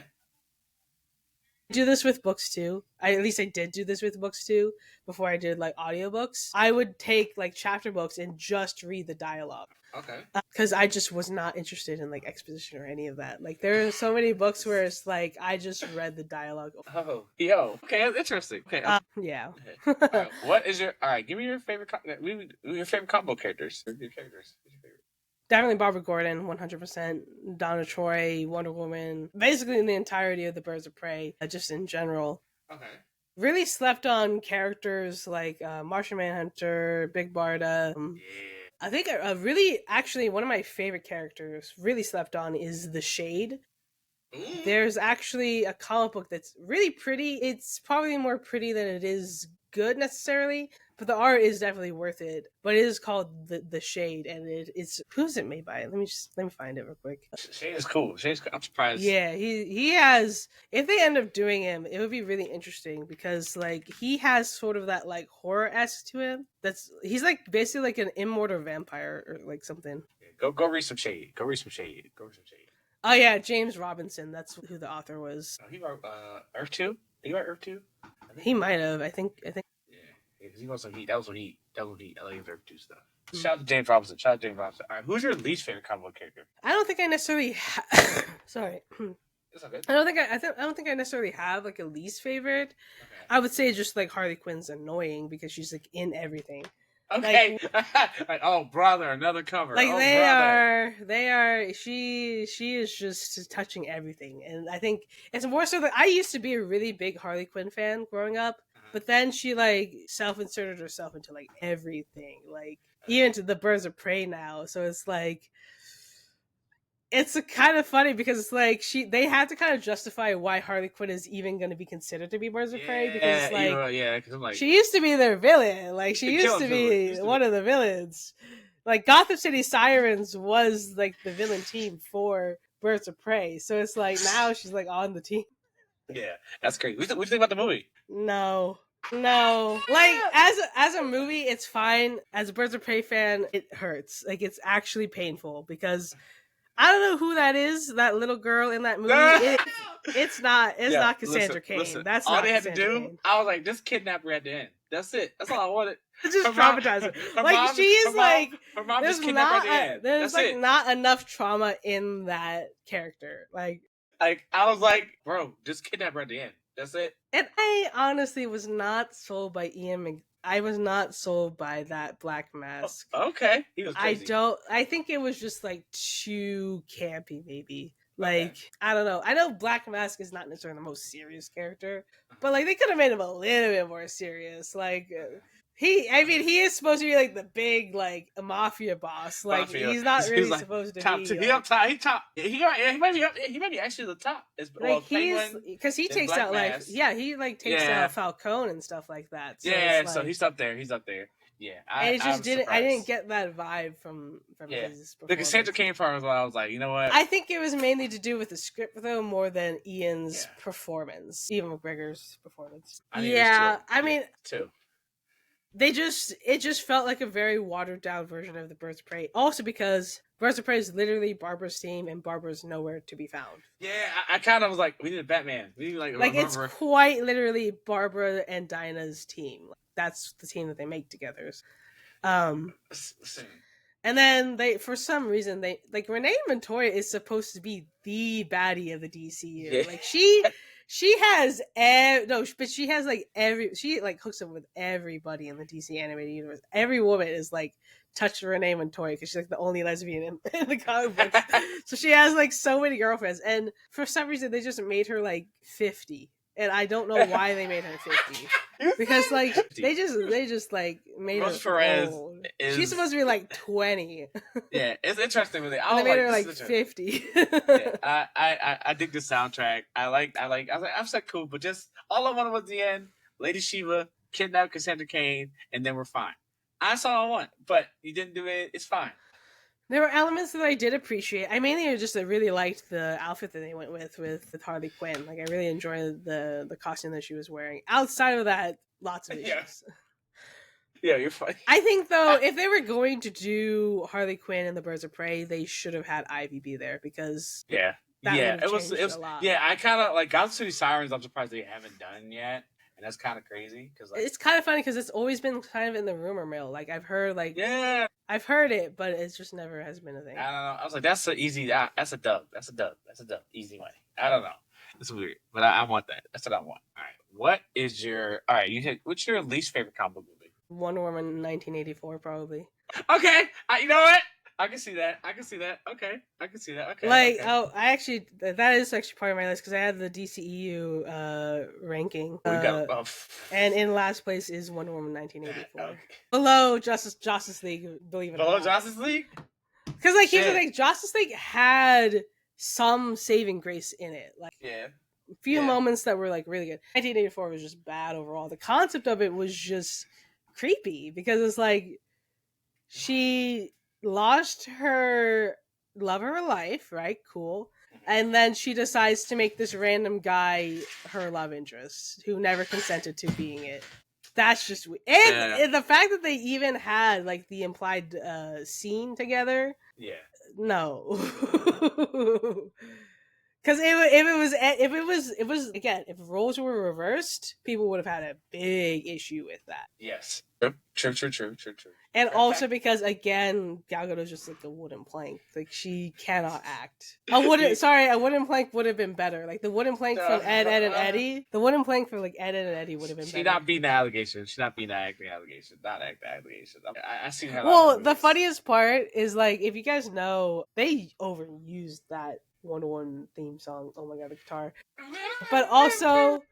do this with books too. At least I did do this with books too before I did like audiobooks. I would take like chapter books and just read the dialogue. Okay. Because I just was not interested in like exposition or any of that. Like there are so many books where it's like I just read the dialogue. Oh, yo. Okay, that's interesting. Okay. Yeah. All right, what is your? All right, give me your favorite. Your favorite combo characters. Your characters. Who's your favorite? Definitely Barbara Gordon, 100%. Donna Troy, Wonder Woman. Basically in the entirety of the Birds of Prey, just in general. Okay. Really slept on characters like Martian Manhunter, Big Barda. Yeah. I think really, actually, one of my favorite characters, really slept on, is The Shade. Ooh. There's actually a comic book that's really pretty. It's probably more pretty than it is good necessarily, but the art is definitely worth it. But it is called the Shade, and it's who's it made by? Let me find it real quick. Shade is cool. Shade's cool. I'm surprised. Yeah, he has. If they end up doing him, it would be really interesting because like he has sort of that like horror-esque to him. He's like basically like an immortal vampire or like something. Yeah, go read some Shade. Go read some Shade. Oh yeah, James Robinson. That's who the author was. He wrote Earth 2. He wrote Earth 2. He might have. I think. Yeah, because he wrote some Heat. That was when Heat. I like his Earth 2 stuff. Shout out to James Robinson. All right, who's your least favorite comic book character? I don't think I necessarily. Sorry. It's all good. I don't think I necessarily have like a least favorite. Okay. I would say just like Harley Quinn's annoying because she's like in everything. Okay. Like, oh brother, another cover. Like oh, they are. She is just touching everything, and I think it's more so that I used to be a really big Harley Quinn fan growing up, but then she like self-inserted herself into like everything, like even to the Birds of Prey now. So it's like. It's kind of funny because it's like they had to kind of justify why Harley Quinn is even going to be considered to be Birds of Prey because it's like, because I'm like, she used to be their villain, like she used to be one of the villains. Like Gotham City Sirens was like the villain team for Birds of Prey, so it's like now she's like on the team. Yeah, that's great. What do you think about the movie? No, like as a movie, it's fine. As a Birds of Prey fan, it hurts. Like it's actually painful because. I don't know who that is, that little girl in that movie. It's not Cassandra Cain. Listen, that's all not they had to Cassandra do. Cain. I was like, just kidnap her at the end. That's it. That's all I wanted. It's just traumatizing. Like she's like, her mom there's just kidnapped her at the end. There's That's like it. not enough trauma in that character. Like I was like, bro, just kidnap her at the end. That's it. And I honestly was not sold by I was not sold by that Black Mask. Okay, he was crazy. I think it was just like too campy, maybe. Like, okay. I don't know. I know Black Mask is not necessarily the most serious character, but like they could have made him a little bit more serious. Like he is supposed to be like the big like a mafia boss. Like he's not really like, supposed to top be. Two. He up top. He top. He might be actually the top. Like he's because he takes out like he like takes out Falcone and stuff like that. So so he's up there. Yeah, I didn't get that vibe from his performance. The Cassandra Cain part was when I was like, you know what? I think it was mainly to do with the script though, more than Ian's performance, Ian McGregor's performance. I mean, two. It just felt like a very watered down version of the Birds of Prey. Also because Birds of Prey is literally Barbara's team and Barbara's nowhere to be found. Yeah, I kind of was like, we need a Batman. We need like it's quite literally Barbara and Dinah's team. That's the team that they make together. And then for some reason Renee Montoya is supposed to be the baddie of the DCU. Yeah. Like she has she like hooks up with everybody in the DC animated universe. Every woman is like touched Renee Montoya because she's like the only lesbian in the comic books. So she has like so many girlfriends, and for some reason they just made her like 50. And I don't know why they made her 50. because like they just like made Rose her Perez old. is She's supposed to be like 20, yeah. It's interesting with it. and I they was made like, her this is like interesting. 50. Yeah, I dig the soundtrack. I was like, I'm so cool, but just all I wanted was the end. Lady Shiva kidnapped Cassandra Cain, and then we're fine. That's all I want, but you didn't do it. It's fine. There were elements that I did appreciate. I mainly just really liked the outfit that they went with Harley Quinn. Like I really enjoyed the costume that she was wearing. Outside of that, lots of Yeah. issues. Yeah, you're funny. I think though, if they were going to do Harley Quinn and the Birds of Prey, they should have had Ivy be there because Yeah, that would yeah. have It was. changed a lot. Yeah, I kind of like Gotham City Sirens. I'm surprised they haven't done yet, and that's kind of crazy because like It's kind of funny because it's always been kind of in the rumor mill. Like I've heard, yeah. I've heard it, but it just never has been a thing. I don't know. I was like, that's a easy. That's a dub. That's a dub. That's a dub. Easy money. I don't know. It's weird, but I want that. That's what I want. All right. What is your? All right. You hit. What's your least favorite comic book movie? Wonder Woman 1984, probably. Okay. You know what? I can see that. I can see that. Okay. I can see that. Okay. Like, okay. oh, I actually that is actually part of my list because I had the DCEU ranking. We got. And in last place is Wonder Woman 1984. Okay. Below Justice League, believe it or Below not. Justice League. Because like here's the Shit. thing, Justice League had some saving grace in it. Like Yeah. a few Yeah. moments that were like really good. 1984 was just bad overall. The concept of it was just creepy because it's like she lost her love of her life, right? Cool. And then she decides to make this random guy her love interest who never consented to being it. That's just weird. And the fact that they even had like the implied scene together. Yeah. No. Because if it was again, if roles were reversed, people would have had a big issue with that. Yes. True. And also because again, Gal Gadot is just like a wooden plank. Like she cannot act. A wooden plank would have been better. Like the wooden plank from Ed and Eddie. The wooden plank for like Ed and Eddie would have been better. She not beating the allegation. She not beating the acting allegation. Not acting allegation. I seen her. Well, the funniest part is like if you guys know, they overused that Wonder Woman theme song. Oh my god, the guitar. But also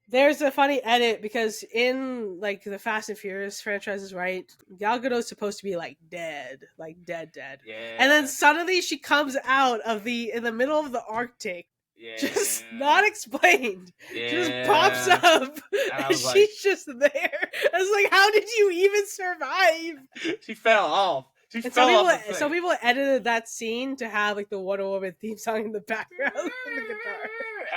there's a funny edit because in like the Fast and Furious franchises, right? Gal Gadot's supposed to be like dead. Yeah. And then suddenly she comes out of in the middle of the Arctic. Yeah. Just not explained. Yeah. She just pops up and she's just there. I was like, how did you even survive? She fell off. And some people edited that scene to have like the Wonder Woman theme song in the background and the guitar.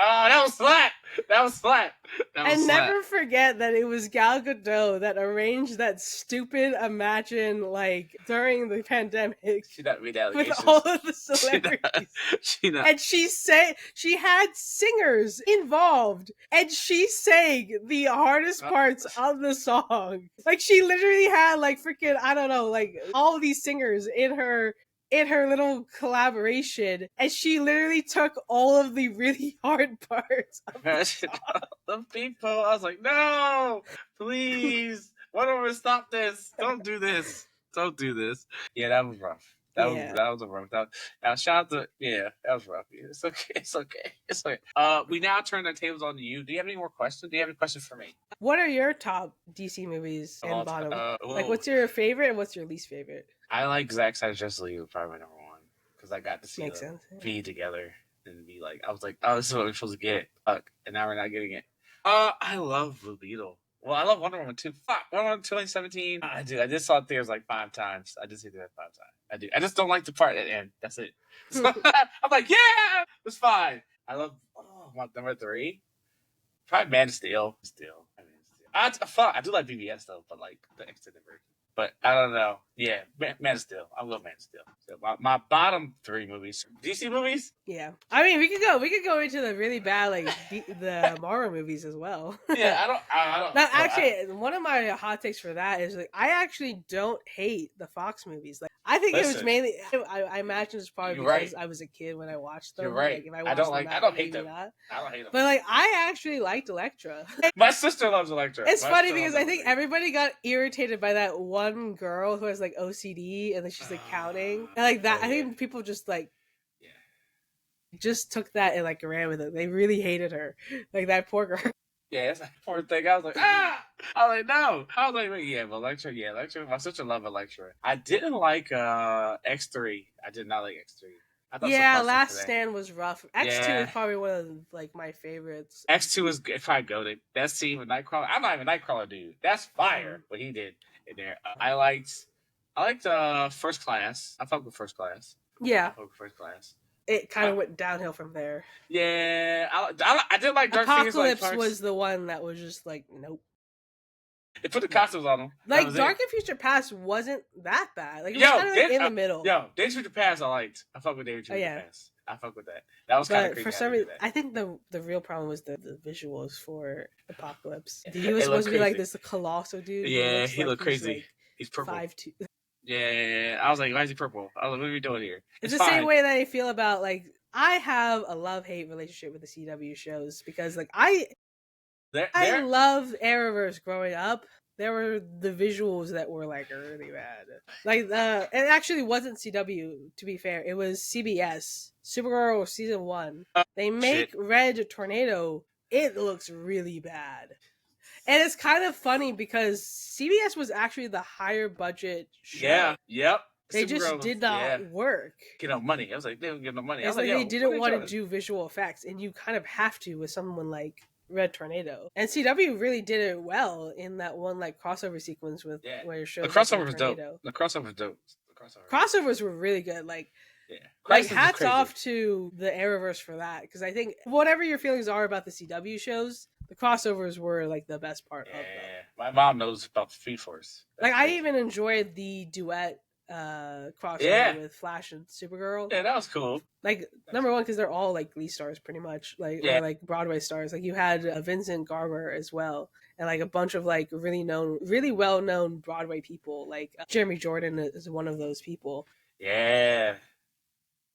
Oh, that was flat. And never forget that it was Gal Gadot that arranged that stupid Imagine like during the pandemic. She not made allegations. With all of the celebrities. And she had singers involved. And she sang the hardest parts of the song. Like she literally had like freaking, I don't know, like all of these singers in her little collaboration, and she literally took all of the really hard parts of the people. I was like, no, please, Wonder Woman, stop this! Don't do this! Yeah, that was rough. That was a rough. Shout out to that was rough. Yeah, it's okay. We now turn the tables on to you. Do you have any more questions? Do you have any questions for me? What are your top DC movies and bottom? Like, what's your favorite and what's your least favorite? I like Zack Snyder's Justice League, probably my number one, because I got to see them be together and be like, I was like, oh, this is what we're supposed to get. Fuck, and now we're not getting it. I love Blue Beetle. Well, I love Wonder Woman too. Fuck, Wonder Woman 2017. I do. I just saw it theaters like 5 times. I just see it 5 times. I do. I just don't like the part at the end. That's it. So, I'm like, yeah, it's fine. I love number 3. Probably Man of Steel. I do like BBS though, but like the extended version. But I don't know. Yeah, Man of Steel. I love Man of Steel. So my bottom 3 movies, DC movies. Yeah, I mean we could go into the really bad like the Marvel movies as well. Yeah, I don't. Now, actually, one of my hot takes for that is like I actually don't hate the Fox movies. Like I think it was mainly. I imagine it's probably because I was a kid when I watched them. You're right. Like, if I don't hate them. I don't hate them. But like I actually liked Elektra. My sister loves Elektra. It's funny because I think everybody got irritated by that one girl who has like OCD and then she's like counting and like that. I think people just like just took that and like ran with it. They really hated her, like that poor girl. Yeah, it's like poor thing. I was like, ah! I was like, no. I was like, wait, yeah, but Electra. My sister loved Electra. I didn't like X3. I did not like X3. I thought so Yeah, far stuff Last today. Stand was rough. X2 is Yeah. probably one of like my favorites. X2 is probably goated. That scene with Nightcrawler. I'm not even a Nightcrawler dude. That's fire. Mhm. What he did in there. I liked First Class. I fuck with First Class. I Yeah, fuck with First Class. it kind of went downhill from there. Yeah, I did like Dark Phoenix like Apocalypse parts. was the one that was just like, nope. They put the costumes on them. Like Dark and Future Past wasn't that bad. Like it was Yo, kind of like in the middle. Yo, Days Future Past I liked. I fuck with Days Future yeah. Past. I fuck with that. That was kind of But crazy. for some reason, I think the real problem was the visuals for Apocalypse. He was It supposed to looked be like crazy. this colossal dude. Yeah, looks he like looked crazy. Like He's purple. 5'2". Yeah, I was like, why is he purple? I was like, what are we doing here? It's the same way that I feel about like I have a love-hate relationship with the CW shows because like I loved Arrowverse growing up. There were the visuals that were like really bad. Like it actually wasn't CW, to be fair. It was CBS. Supergirl season 1. They make Red Tornado. It looks really bad. And it's kind of funny because CBS was actually the higher budget show. Yeah, yep. They just did not work. Get no money. I was like, they don't get no money. It's like they didn't want to do visual effects, and you kind of have to with someone like Red Tornado. And CW really did it well in that one like crossover sequence with where it shows the crossover was dope. The crossover was dope. Crossovers were really good. Like, like hats off to the Arrowverse for that, because I think whatever your feelings are about the CW shows, the crossovers were like the best part of them. My mom knows about Speed Force. Like I even enjoyed the duet crossover with Flash and Supergirl. Yeah, that was cool. Like number one, because they're all like Glee stars pretty much, like or like Broadway stars. Like you had Vincent Garber as well, and like a bunch of like really well known Broadway people. Like Jeremy Jordan is one of those people. Yeah.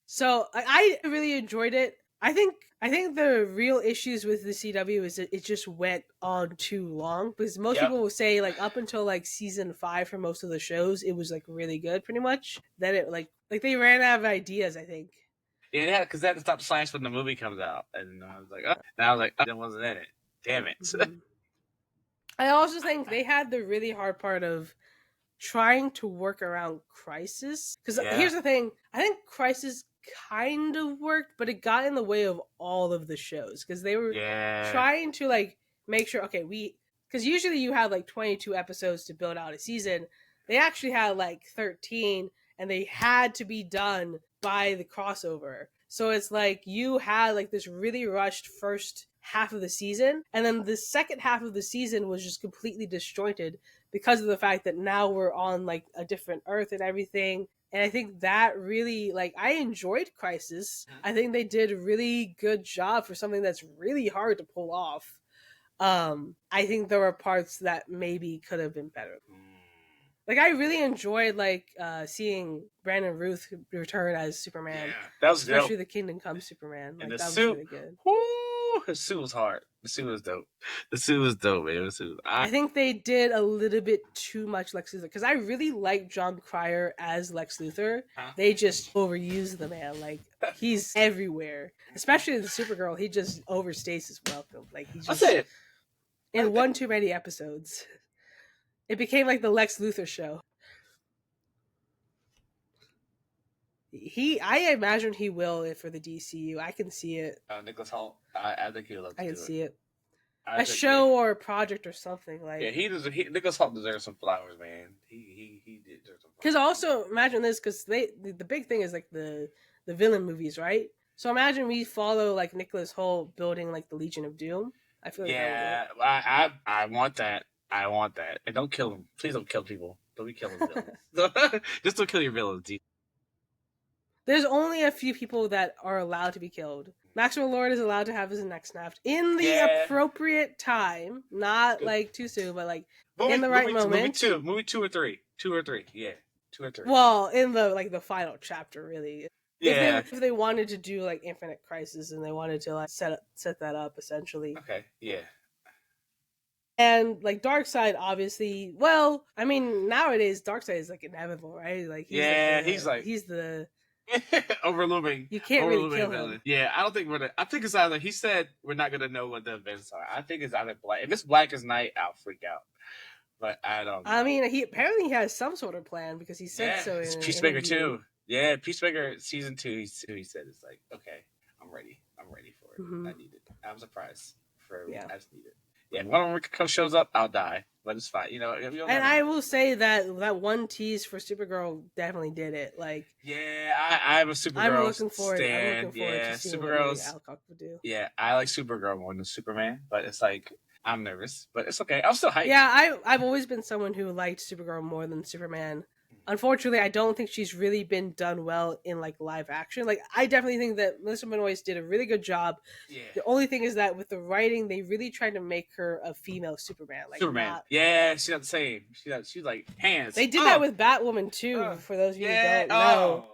So I really enjoyed it. I think the real issues with the CW is that it just went on too long, because most people will say like up until like season 5 for most of the shows it was like really good pretty much. Then it like they ran out of ideas, I think. Yeah, because they had to stop Slash when the movie comes out, and I was like, oh. And I was like, oh, that wasn't in it. Damn it. Mm-hmm. I also think they had the really hard part of trying to work around Crisis, because here's the thing, I think Crisis kind of worked, but it got in the way of all of the shows, because they were trying to like make sure, okay, because usually you have like 22 episodes to build out a season. They actually had like 13, and they had to be done by the crossover. So it's like you had like this really rushed first half of the season, and then the second half of the season was just completely disjointed because of the fact that now we're on like a different Earth and everything. And I think that really, like, I enjoyed Crisis. I think they did a really good job for something that's really hard to pull off. I think there were parts that maybe could have been better. Like, I really enjoyed, like, seeing Brandon Routh return as Superman. Yeah, that was especially dope. the Kingdom Come Superman. Like, and that suit, was really good. Woo, his suit was hard. The suit was dope. The suit was dope, man. I think they did a little bit too much Lex Luthor, because I really like John Cryer as Lex Luthor. They just overused the man. Like, he's everywhere. Especially in Supergirl, he just overstays his welcome. Like, he just... in one too many episodes. It became like the Lex Luthor show. I imagine he will for the DCU. I can see it. Nicholas Hoult. I think he'll. I can see it. A show or a project or something like. Yeah, Nicholas Hoult deserves some flowers, man. He did deserve some flowers. Because also imagine this, because the big thing is like the villain movies, right? So imagine we follow like Nicholas Hoult building like the Legion of Doom. I feel like I want that. I want that. And don't kill him. Please don't kill people. Don't be killing villains. Just don't kill your villains, dude. There's only a few people that are allowed to be killed. Maxwell Lord is allowed to have his neck snapped in the appropriate time, not like too soon, but like in the right moment. Movie 2 or 3. 2 or 3. Yeah, 2 or 3. Well, in the final chapter, really. Yeah. If they wanted to do like Infinite Crisis and they wanted to like set that up essentially. Okay. Yeah. And like Darkseid, obviously. Well, I mean, nowadays Darkseid is like inevitable, right? Like he's the Overlooming. You can't really Overlooming kill villain. him. Yeah, I don't think we're. I think it's either. He said we're not gonna know what the events are. I think it's either black. If it's Black as Night, I'll freak out. But I don't know. I mean, he apparently has some sort of plan because he said Yeah, so in it's an Peacemaker interview. too. Yeah, Peacemaker season 2. He said it's like, okay, I'm ready. I'm ready for it. Mhm. I need it. I'm surprised for. Yeah. I just need it. Yeah, if one of them shows up, I'll die. But it's fine. And I will say that one tease for Supergirl definitely did it. Like, yeah, I'm a Supergirl I'm looking forward. stan. I'm looking forward Yeah, to seeing Supergirl's. what Alcock would do. Yeah, I like Supergirl more than Superman, but it's like I'm nervous, but it's okay. I'm still hyped. Yeah, I've always been someone who liked Supergirl more than Superman. Unfortunately, I don't think she's really been done well in like live action. Like, I definitely think that Melissa Benoist did a really good job. Yeah. The only thing is that with the writing, they really tried to make her a female Superman. Like, Superman. Yeah, she's not the same. She's like hands. They did that with Batwoman too. For those of you who don't know,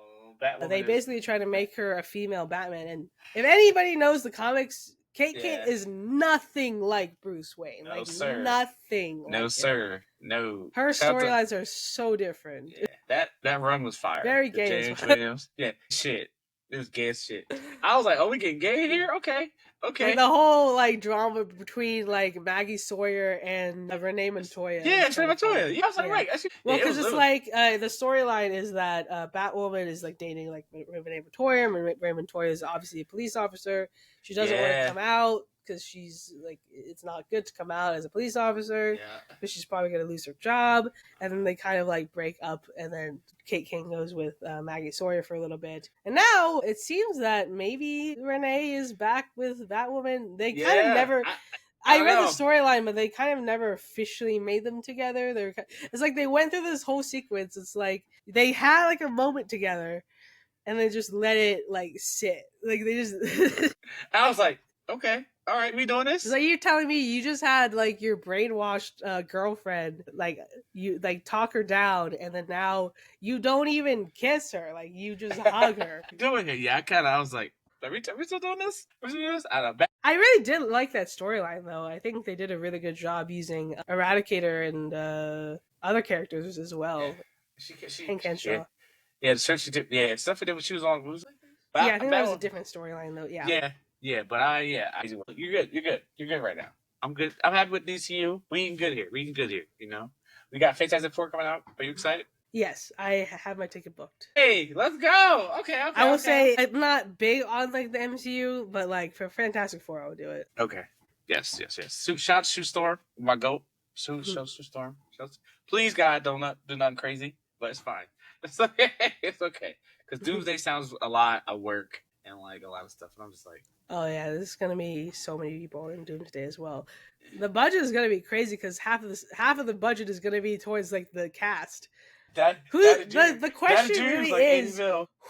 they basically tried to make her a female Batman. And if anybody knows the comics, Kate Kane is nothing like Bruce Wayne. No, like sir. Nothing. No, like sir. No. Her storylines are so different. Yeah, that run was fire. Very gay. James Williams. Yeah, shit. It was gay as shit. I was like, oh, we getting gay here? Okay. Like the whole like drama between like Maggie Sawyer and Renee Montoya. Yeah, it's Renee Montoya. Yeah, I was like, right. Well, because it's like the storyline is that Batwoman is like dating like Renee Montoya. Renee Montoya is obviously a police officer. She doesn't want to come out because she's like, it's not good to come out as a police officer because she's probably going to lose her job. And then they kind of like break up, and then Kate King goes with Maggie Sawyer for a little bit. And now it seems that maybe Renee is back with Batwoman. They kind of never... I read the storyline, but they kind of never officially made them together. It's like they went through this whole sequence. It's like they had like a moment together, and they just let it like sit. Like they just... I was like, okay, all right, we doing this? It's like you're telling me you just had like your brainwashed girlfriend, like you like talk her down, and then now you don't even kiss her. Like you just hug her. Doing it, yeah. I was like, are we still doing this? I really did like that storyline, though. I think they did a really good job using Eradicator and other characters as well. She and Kenshaw. Yeah, she did. Yeah, stuff she did when she was on. I think that was a different storyline, though. Yeah, but you're good right now. I'm good. I'm happy with DCU. We eating good here. You know, we got Fantastic Four coming out. Are you excited? Yes, I have my ticket booked. Hey, let's go. Okay. I will say I'm not big on like the MCU, but like for Fantastic Four, I would do it. Okay. Yes. Shout Sue Storm, my goat. Sue Storm. Please, God, do nothing crazy, but it's fine. It's okay. It's okay. Because Doomsday sounds a lot of work and like a lot of stuff, and I'm just like, oh yeah, there's gonna be so many people in Doomsday as well. The budget is gonna be crazy because half of the budget is gonna be towards like the cast. The question really like is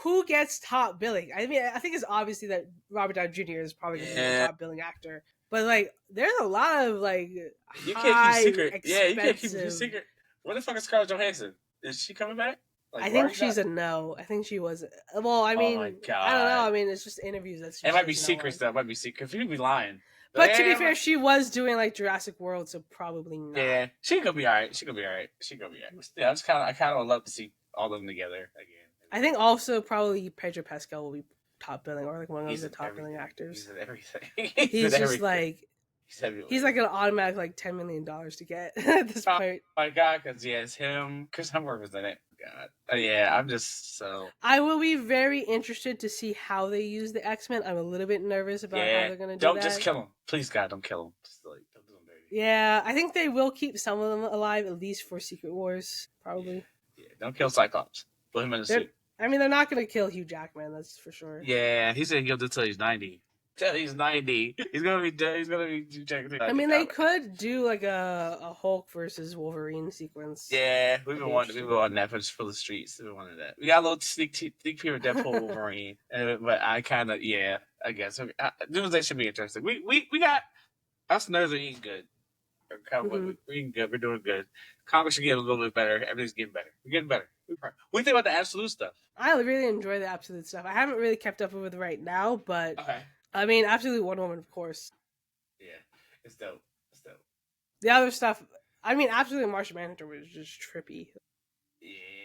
who gets top billing? I mean, I think it's obviously that Robert Downey Jr. is probably going to be the top billing actor, but like, there's a lot of like you can't keep secret. Yeah, you can't keep your secret. What the fuck is Scarlett Johansson? Is she coming back? Like, I think she's a no. I think she was. Well, I mean, I don't know. I mean, it's just interviews. It might be secrets. That might be secret. You'd be lying. But to be fair, she was doing like Jurassic World, so probably not. Yeah, she could be alright. Yeah, I kind of would love to see all of them together again. I think also probably Pedro Pascal will be top billing, or like one of the top billing actors. He's in everything. He's just like he's like an automatic like $10 million to get at this point. My God, because it's him. Chris Hemsworth was in it. God, yeah, I'm just so. I will be very interested to see how they use the X-Men. I'm a little bit nervous about how they're gonna do that. Don't just kill them, please, God, don't kill them. Just like don't do them dirty. Yeah, I think they will keep some of them alive at least for Secret Wars, probably. Yeah, don't kill Cyclops. Put him in a suit. I mean, they're not gonna kill Hugh Jackman, that's for sure. Yeah, he said he'll do till he's 90. Till he's 90. He's gonna be dead. He's gonna be Jackman. I mean, they could do like a Hulk versus Wolverine sequence. Yeah, we've been wanting Netflix for the streets. We've been wanting that. We got a little sneak peek of Deadpool Wolverine, but I kind of I guess Doomsday should be interesting. We got us nerds are eating good. We're eating good. We're doing good. Congress should get a little bit better. Everything's getting better. We're getting better. What do you think about the Absolute stuff? I really enjoy the Absolute stuff. I haven't really kept up with it right now, but okay. I mean, Absolute Wonder Woman, of course. Yeah, it's dope. The other stuff, I mean, Absolute Martian Manhunter was just trippy.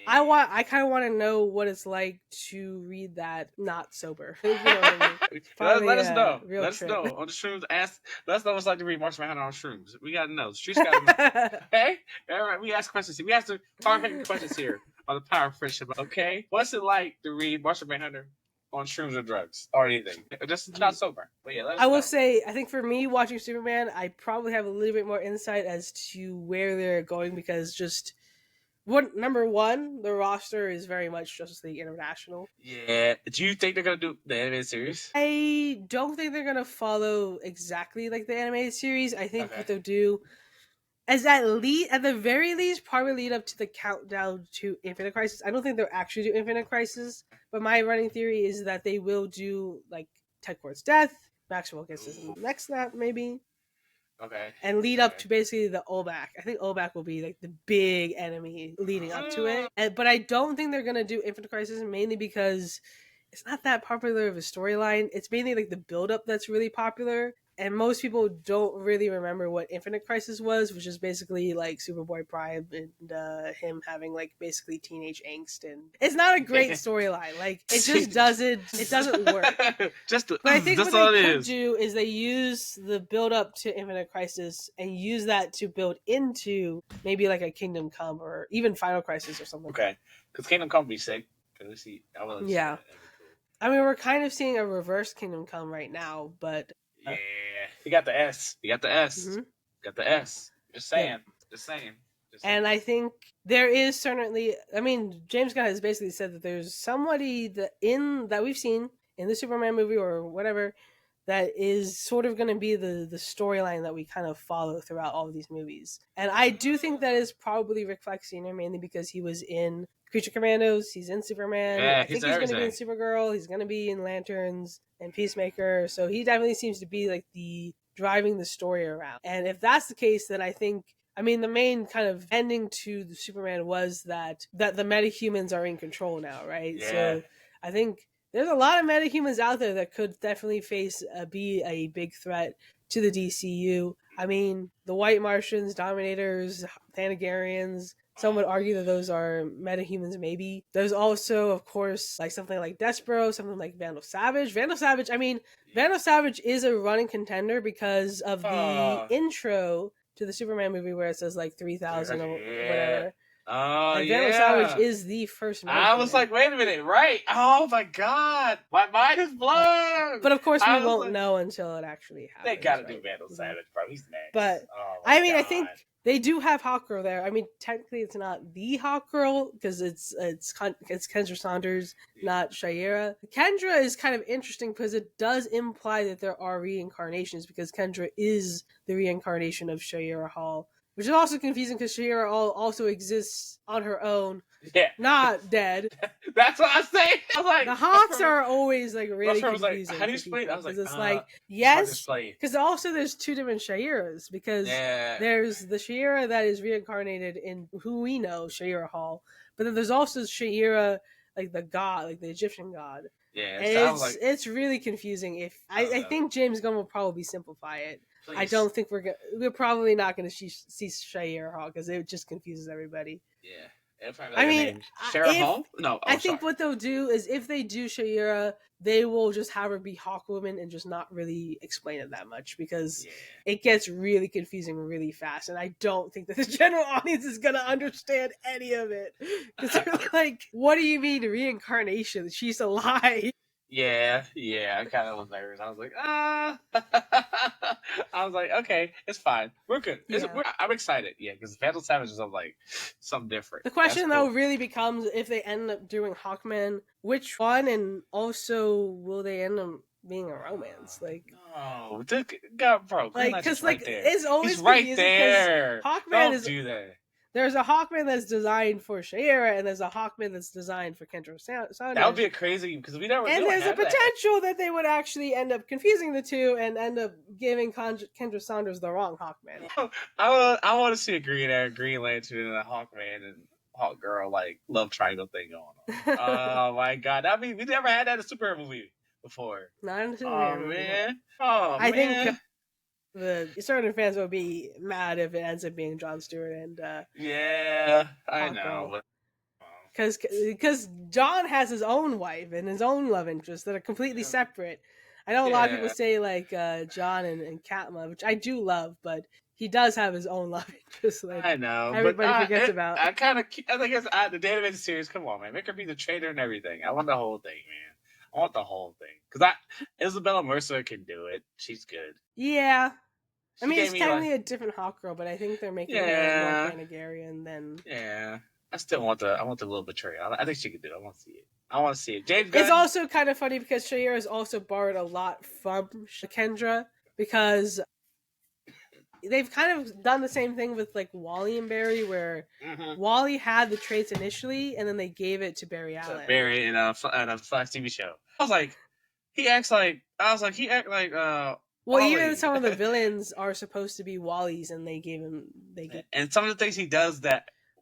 I kind of want to know what it's like to read that not sober. You know what I mean? Probably let us a know. real Let us trip. know on the shrooms. Let us know what it's like to read Martian Manhunter on shrooms. We gotta know. The streets gotta know. Okay? All right, we ask questions here. We ask the hard-hitting questions here on the Power of Friendship. Okay? What's it like to read Martian Manhunter on shrooms or drugs or anything? Just not sober. But yeah, let us I will know. say, I think for me watching Superman, I probably have a little bit more insight as to where they're going because just number one, the roster is very much Justice League International. Yeah. Do you think they're gonna do the animated series? I don't think they're gonna follow exactly like the animated series. I think Okay. what they'll do is at the very least, probably lead up to the countdown to Infinite Crisis. I don't think they'll actually do Infinite Crisis, but my running theory is that they will do like Ted Kord's death, Maxwell gets his next snap, maybe. Okay. And lead up to basically the Olbak. I think Olbak will be like the big enemy leading up to it. But I don't think they're gonna do Infinite Crisis mainly because it's not that popular of a storyline. It's mainly like the build up that's really popular. And most people don't really remember what Infinite Crisis was, which is basically like Superboy Prime and him having like basically teenage angst, and it's not a great storyline. Like it just doesn't work. But I think what they could do is they use the build up to Infinite Crisis and use that to build into maybe like a Kingdom Come or even Final Crisis or something. Okay, because Kingdom Come be sick. Yeah. I mean, we're kind of seeing a reverse Kingdom Come right now, but yeah, you got the S. You got the S. Mm-hmm. Got the S. Just saying. Yeah. Just saying. And I think there is certainly. I mean, James Gunn has basically said that there's somebody that we've seen in the Superman movie or whatever that is sort of going to be the storyline that we kind of follow throughout all of these movies. And I do think that is probably Rick Flag Sr. mainly because he was in Creature Commandos, he's in Superman. Yeah, I think he's going to be in Supergirl, he's going to be in Lanterns and Peacemaker. So he definitely seems to be like the driving the story around. And if that's the case, then I think the main kind of ending to the Superman was that the metahumans are in control now, right? Yeah. So I think there's a lot of metahumans out there that could definitely be a big threat to the DCU. I mean, the White Martians, Dominators, Thanagarians, some would argue that those are metahumans, maybe. There's also, of course, like something like Despero, something like Vandal Savage. Vandal Savage is a running contender because of the intro to the Superman movie where it says like 3,000 or whatever. Oh, and Vandal Savage is the first metahumans. I was like, wait a minute, right? Oh my god, my mind is blown. But of course, we won't know until it actually happens. They gotta do Vandal Savage, bro. He's next. But I think they do have Hawkgirl there. I mean, technically, it's not the Hawkgirl because it's Kendra Saunders, not Shayera. Kendra is kind of interesting because it does imply that there are reincarnations because Kendra is the reincarnation of Shayera Hall. Which is also confusing because Shayera also exists on her own, not dead. That's what I say. I was like, the Hawks are always like really confusing. Like, how do you explain? I was like, it's yes, because also there's two different Shayeras because there's the Shayera that is reincarnated in who we know, Shayera Hall, but then there's also Shayera like the god, like the Egyptian god. Yeah, and it's really confusing. I think James Gunn will probably simplify it. Please. I don't think we're probably not going to see Shayera Hall because it just confuses everybody. Yeah. Shayera Hall? No. I think what they'll do is if they do Shayera, they will just have her be Hawkwoman and just not really explain it that much because it gets really confusing really fast. And I don't think that the general audience is going to understand any of it. Because they're like, what do you mean reincarnation? She's alive. Yeah, I kind of was nervous. I was like, I was like, okay, it's fine. We're good. I'm excited. Yeah, because Vandal Savage is like something different. The question though really becomes if they end up doing Hawkman, which one, and also will they end up being a romance? Like, no, God, bro, like because right it's always he's right there. Hawkman do that. There's a Hawkman that's designed for Shayera, and there's a Hawkman that's designed for Kendra Saunders. That would be a crazy because we never. And there's a potential that they would actually end up confusing the two and end up giving Kendra Saunders the wrong Hawkman. I want to see a Green Lantern, and a Hawkman and Hawkgirl like love triangle thing going on. Oh my god, I mean we never had that in a superhero movie before. Not in a superhero movie. I think. The certain fans will be mad if it ends up being Jon Stewart and I know. because John has his own wife and his own love interests that are completely Yeah. separate. I know a lot of people Yeah. say like John and Katma, which I do love, but he does have his own love interest that I know, but everybody forgets about. I think it's the Database series. Come on, man, make her be the traitor and everything. I want the whole thing, man. I want the whole thing because Isabella Mercer can do it. She's good. Yeah, I She mean gave it's me like, technically a different Hawkgirl, but I think they're making her like more yeah, Thanagarian than. yeah. I want the little betrayal. I think she could do it. I want to see it. I want to see it. James It's Gunn. also kind of funny because Shayera has also borrowed a lot from Kendra because they've kind of done the same thing with like Wally and Barry, where Mm-hmm. Wally had the traits initially, and then they gave it to Barry Allen. Barry in a Flash TV show. I was like, he acts like he act like Well, Wally. even some of the villains are supposed to be Wally's, and they gave him And some of the things he does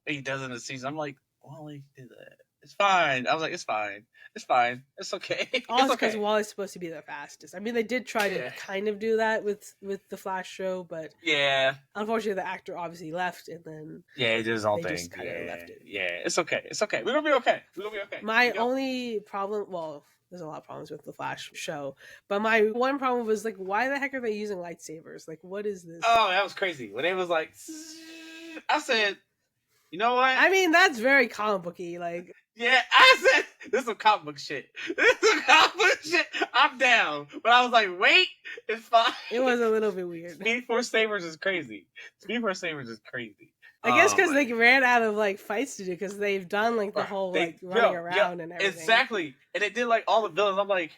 in the season, I'm like, Wally did that. It's fine. I was like, it's fine. It's fine. It's okay. also It's because okay. Wally's supposed to be the fastest. I mean, they did try Yeah. to kind of do that with the Flash show, but Yeah. unfortunately, the actor obviously left, and then Yeah, he did his own They thing. just kinda Yeah. left it. Yeah. It's okay. It's okay. We're gonna be okay. We're gonna be okay. my You know? only problem, well, there's a lot of problems with the Flash show, but my one problem was like, why the heck are they using lightsabers? Like, what is this? Oh, that was crazy. When it was like, I said, you know what? I mean, that's very comic booky. Like, Yeah, I said this is some comic book shit. This is some comic book shit. I'm down, but I was like, wait, it's fine. it was a little bit weird. Speed Force Sabers is crazy. Speed Force Sabers is crazy. I guess because but- they ran out of like fights to do because they've done like the whole like running around and everything. Exactly, and they did like all the villains. I'm like,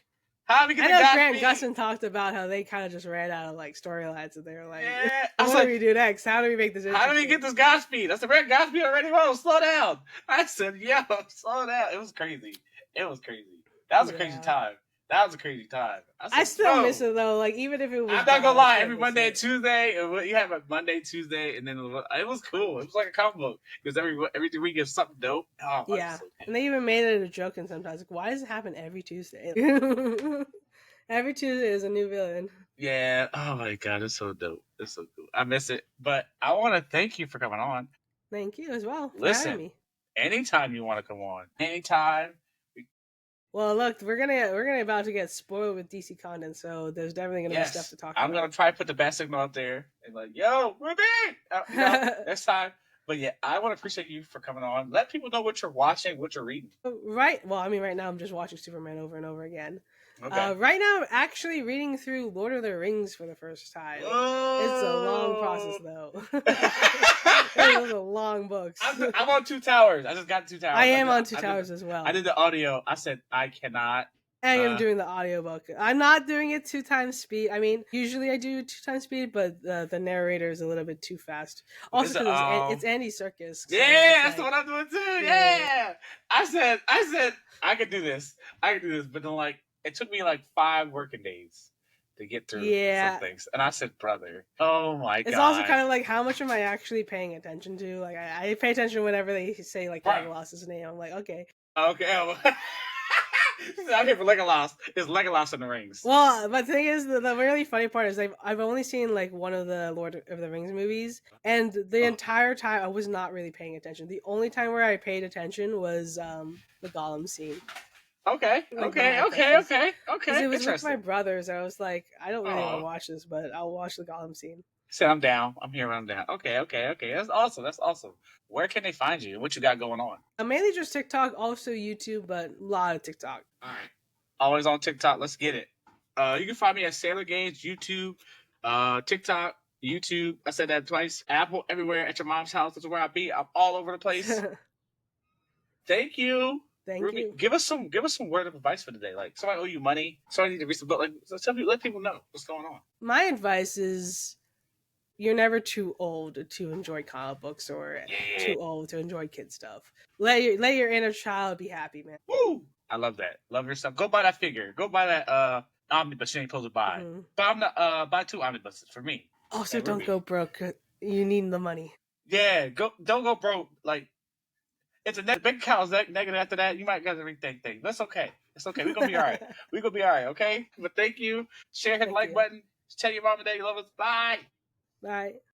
how do we get I the know guy Grant speed? Gustin talked about how they kind of just ran out of like storylines and they were like, Yeah, I was what do like, we do next? How do we make this interesting? how do we get this Godspeed? I said, Grant Godspeed already. Whoa, slow down. I said, yo, slow down. It was crazy. It was crazy. That was a crazy Yeah. time. That was a crazy time. I said, still yo. miss it though. Like even if it was, I'm not bad, gonna I lie. still Every miss Monday and it. Tuesday, you have a Monday, Tuesday, and then it was cool. It was like a comic book because every week is something dope. Oh, Yeah, and they even made it a joke and sometimes like, why does it happen every Tuesday? Every Tuesday is a new villain. Yeah. Oh my god, it's so dope. It's so cool. I miss it, but I want to thank you for coming on. Thank you as well for Listen. having me. Anytime you want to come on, anytime. Well, look, we're gonna about to get spoiled with DC content, so there's definitely gonna be Yes, stuff to talk I'm about. gonna try to put the bat signal out there and like, yo, Ruby, next time. But yeah, I want to appreciate you for coming on. Let people know what you're watching, what you're reading. Right. Well, I mean, right now I'm just watching Superman over and over again. Okay. Right now, I'm actually reading through Lord of the Rings for the first time. It's a long process, though. Those are long books. I'm on Two Towers. I just got Two Towers. I am on Two Towers as well. I did the audio. I said I cannot. I am doing the audiobook. I'm not doing it 2 times speed. I mean, usually I do 2 times speed, but the narrator is a little bit too fast. Also, because it's Andy Serkis. So yeah, that's what I'm doing too. Yeah. I said I could do this. But then like it took me like 5 working days to get through some things, and I said, brother, oh my god. It's also kind of like, how much am I actually paying attention to? Like, I pay attention whenever they say like Legolas's name. I'm like, okay. I'm here for Legolas. It's Legolas in the Rings. Well, but the thing is, the really funny part is I've only seen like one of the Lord of the Rings movies, and the entire time I was not really paying attention. The only time where I paid attention was the Gollum scene. Okay. It was with my brothers. I was like, I don't really want to watch this, but I'll watch the Gollum scene. So I'm down. I'm here. I'm down. Okay. That's awesome. Where can they find you? What you got going on? Mainly just TikTok, also YouTube, but a lot of TikTok. All right. Always on TikTok. Let's get it. You can find me at Sailor Games, YouTube, TikTok, YouTube. I said that twice. Apple, everywhere. At your mom's house. That's where I be. I'm all over the place. Thank you. Thank Ruby, you. give us some word of advice for today. Like somebody owe you money. Somebody need to read some book. Like let people know what's going on. My advice is, you're never too old to enjoy comic books or too old to enjoy kid stuff. Let your inner child be happy, man. Woo! I love that. Love yourself. Go buy that figure. Go buy that omnibus you ain't supposed to buy. Mm-hmm. Buy 2 omnibuses for me. Also, don't go broke. You need the money. Yeah, don't go broke. Like, it's a bank account's negative after that. You might got to rethink things. That's okay. It's okay. We're going to be all right. We're going to be all right, okay? But thank you. Share, hit the like button. Tell your mom and dad you love us. Bye. Bye.